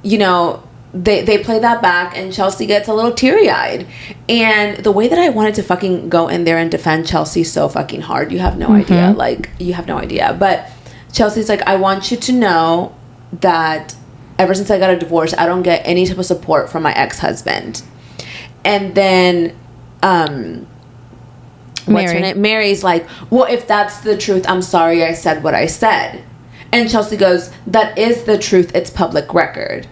you know, they play that back and Chelsea gets a little teary-eyed. And the way that I wanted to fucking go in there and defend Chelsea so fucking hard, you have no idea. Like, you have no idea. But Chelsea's like, I want you to know that ever since I got a divorce, I don't get any type of support from my ex-husband. And then what's her name? Mary's like, well, if that's the truth, I'm sorry I said what I said. And Chelsea goes, that is the truth. It's public record.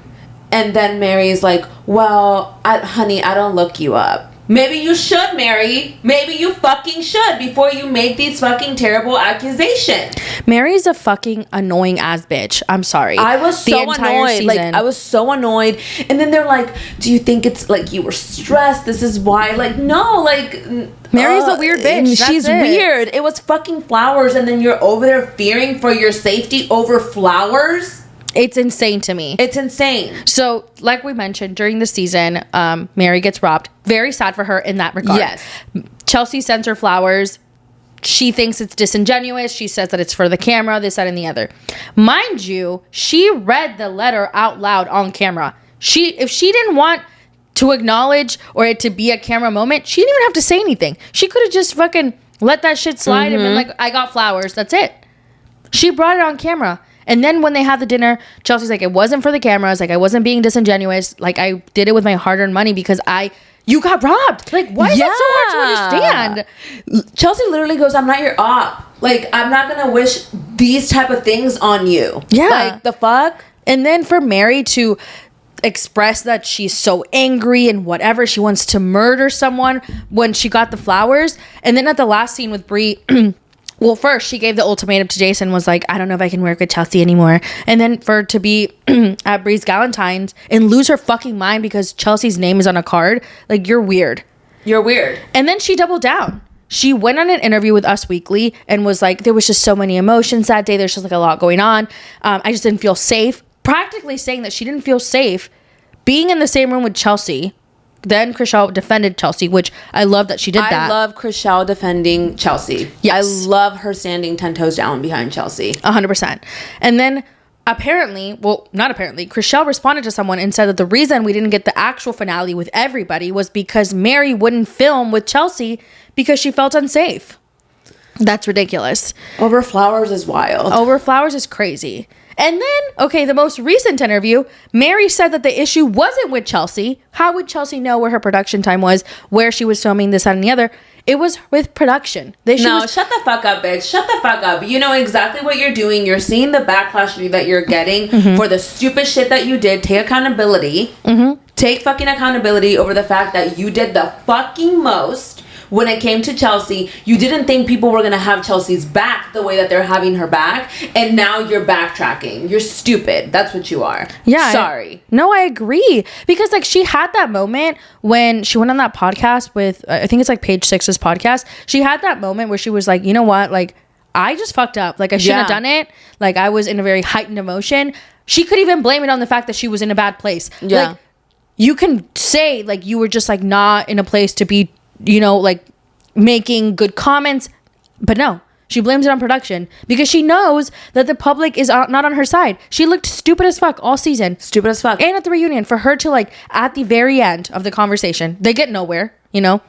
And then Mary's like, well, honey, I don't look you up. Maybe you should, Mary. Maybe you fucking should before you make these fucking terrible accusations. Mary's a fucking annoying ass bitch. I'm sorry. I was so annoyed. Like, I was so annoyed. And then they're like, do you think it's like you were stressed? This is why. Like, no, like... Mary's a weird bitch. She's weird. It was fucking flowers, and then you're over there fearing for your safety over flowers? It's insane to me. It's insane. So, like we mentioned, during the season, Mary gets robbed. Very sad for her in that regard. Yes. Chelsea sends her flowers. She thinks it's disingenuous. She says that it's for the camera, this, that, and the other. Mind you, she read the letter out loud on camera. If she didn't want to acknowledge or it to be a camera moment, she didn't even have to say anything. She could have just fucking let that shit slide and been like, I got flowers. That's it. She brought it on camera. And then when they had the dinner, Chelsea's like, it wasn't for the cameras. Like, I wasn't being disingenuous. Like, I did it with my hard-earned money because you got robbed. Like, why is that so hard to understand? Chelsea literally goes, I'm not your op. Like, I'm not going to wish these type of things on you. Yeah. Like, the fuck? And then for Mary to express that she's so angry and whatever, she wants to murder someone when she got the flowers. And then at the last scene with Brie... Well, first, she gave the ultimatum to Jason, was like, I don't know if I can work with Chelsea anymore. And then for to be at Brie's Galentine's and lose her fucking mind because Chelsea's name is on a card, like, you're weird. You're weird. And then she doubled down. She went on an interview with Us Weekly and was like, there was just so many emotions that day. There's just like a lot going on. I just didn't feel safe. Practically saying that she didn't feel safe being in the same room with Chelsea. Then Chrishell defended Chelsea, which I love that she did that. I love Chrishell defending Chelsea. Yes. I love her standing 10 toes down behind Chelsea. 100%. And then apparently, well, not apparently, Chrishell responded to someone and said that the reason we didn't get the actual finale with everybody was because Mary wouldn't film with Chelsea because she felt unsafe. That's ridiculous. Over flowers is wild. Over flowers is crazy. And then, okay, the most recent interview, Mary said that the issue wasn't with Chelsea. How would Chelsea know where her production time was, where she was filming this, that, and the other? It was with production. Shut the fuck up, bitch. Shut the fuck up. You know exactly what you're doing. You're seeing the backlash that you're getting for the stupid shit that you did. Take accountability. Take fucking accountability over the fact that you did the fucking most. When it came to Chelsea, you didn't think people were going to have Chelsea's back the way that they're having her back. And now you're backtracking. You're stupid. That's what you are. Yeah. Sorry. I agree. Because like she had that moment when she went on that podcast with, I think it's like Page Six's podcast. She had that moment where she was like, you know what? Like, I just fucked up. Like, I shouldn't have done it. Like, I was in a very heightened emotion. She could even blame it on the fact that she was in a bad place. Yeah. Like, you can say like you were just like not in a place to be, you know, like making good comments, but no, she blames it on production because she knows that the public is not on her side. She looked stupid as fuck all season. Stupid as fuck. And at the reunion, for her to like, at the very end of the conversation, they get nowhere, you know?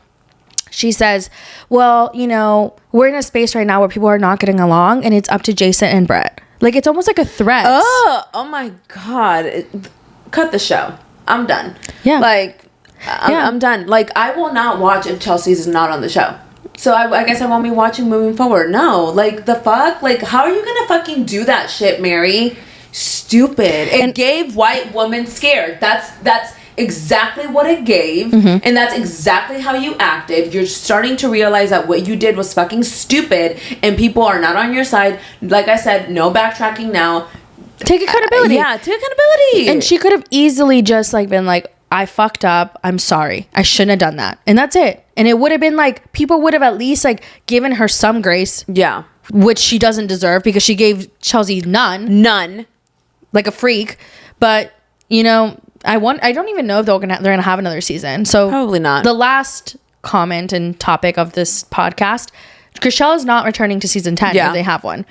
She says, well, you know, we're in a space right now where people are not getting along and it's up to Jason and Brett. Like, it's almost like a threat. Oh my God. Cut the show. I'm done. Yeah. Like, I'm done. Like, I will not watch if Chelsea's not on the show. So I guess I won't be watching moving forward. No. Like, the fuck? Like, how are you gonna fucking do that shit, Mary? Stupid. It gave white women scared. That's exactly what it gave. And that's exactly how you acted. You're starting to realize that what you did was fucking stupid and people are not on your side. Like I said, no backtracking now. Take accountability. Take accountability. And she could have easily just like been like, I fucked up. I'm sorry. I shouldn't have done that. And that's it. And it would have been like, people would have at least like given her some grace. Yeah. Which she doesn't deserve because she gave Chelsea none. Like a freak. But, you know, I don't even know if they're gonna have another season. So probably not. The last comment and topic of this podcast. Chrishell is not returning to season 10 if they have one.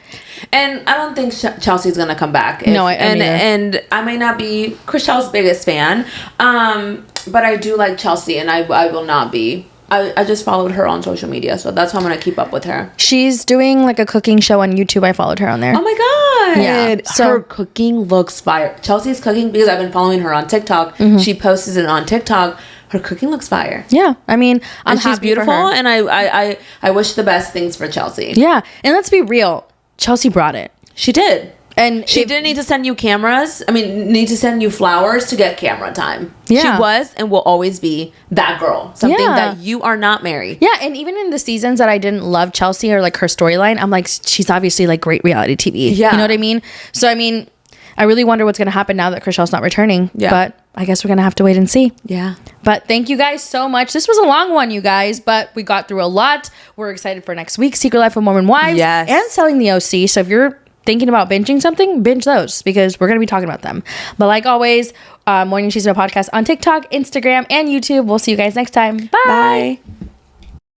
And I don't think Chelsea's going to come back. And I may not be Chrishell's biggest fan, but I do like Chelsea, and I will not be. I just followed her on social media, so that's how I'm going to keep up with her. She's doing like a cooking show on YouTube. I followed her on there. Oh my God. Yeah. So her cooking looks fire. Chelsea's cooking, because I've been following her on TikTok. She posts it on TikTok. Her cooking looks fire. Yeah, I mean, she's beautiful, and I wish the best things for Chelsea. Yeah, and let's be real, Chelsea brought it. She did, and she didn't need to send you cameras. I mean, need to send you flowers to get camera time. Yeah. She was and will always be that girl. Something that you are not, Mary. Yeah, and even in the seasons that I didn't love Chelsea or like her storyline, I'm like, she's obviously like great reality TV. Yeah, you know what I mean? So I mean, I really wonder what's going to happen now that Chrishell's not returning. Yeah. But I guess we're going to have to wait and see. Yeah. But thank you guys so much. This was a long one, you guys, but we got through a lot. We're excited for next week, Secret Life of Mormon Wives and Selling the OC. So if you're thinking about binging something, binge those, because we're going to be talking about them. But like always, Morning Chisme podcast on TikTok, Instagram, and YouTube. We'll see you guys next time. Bye. Bye.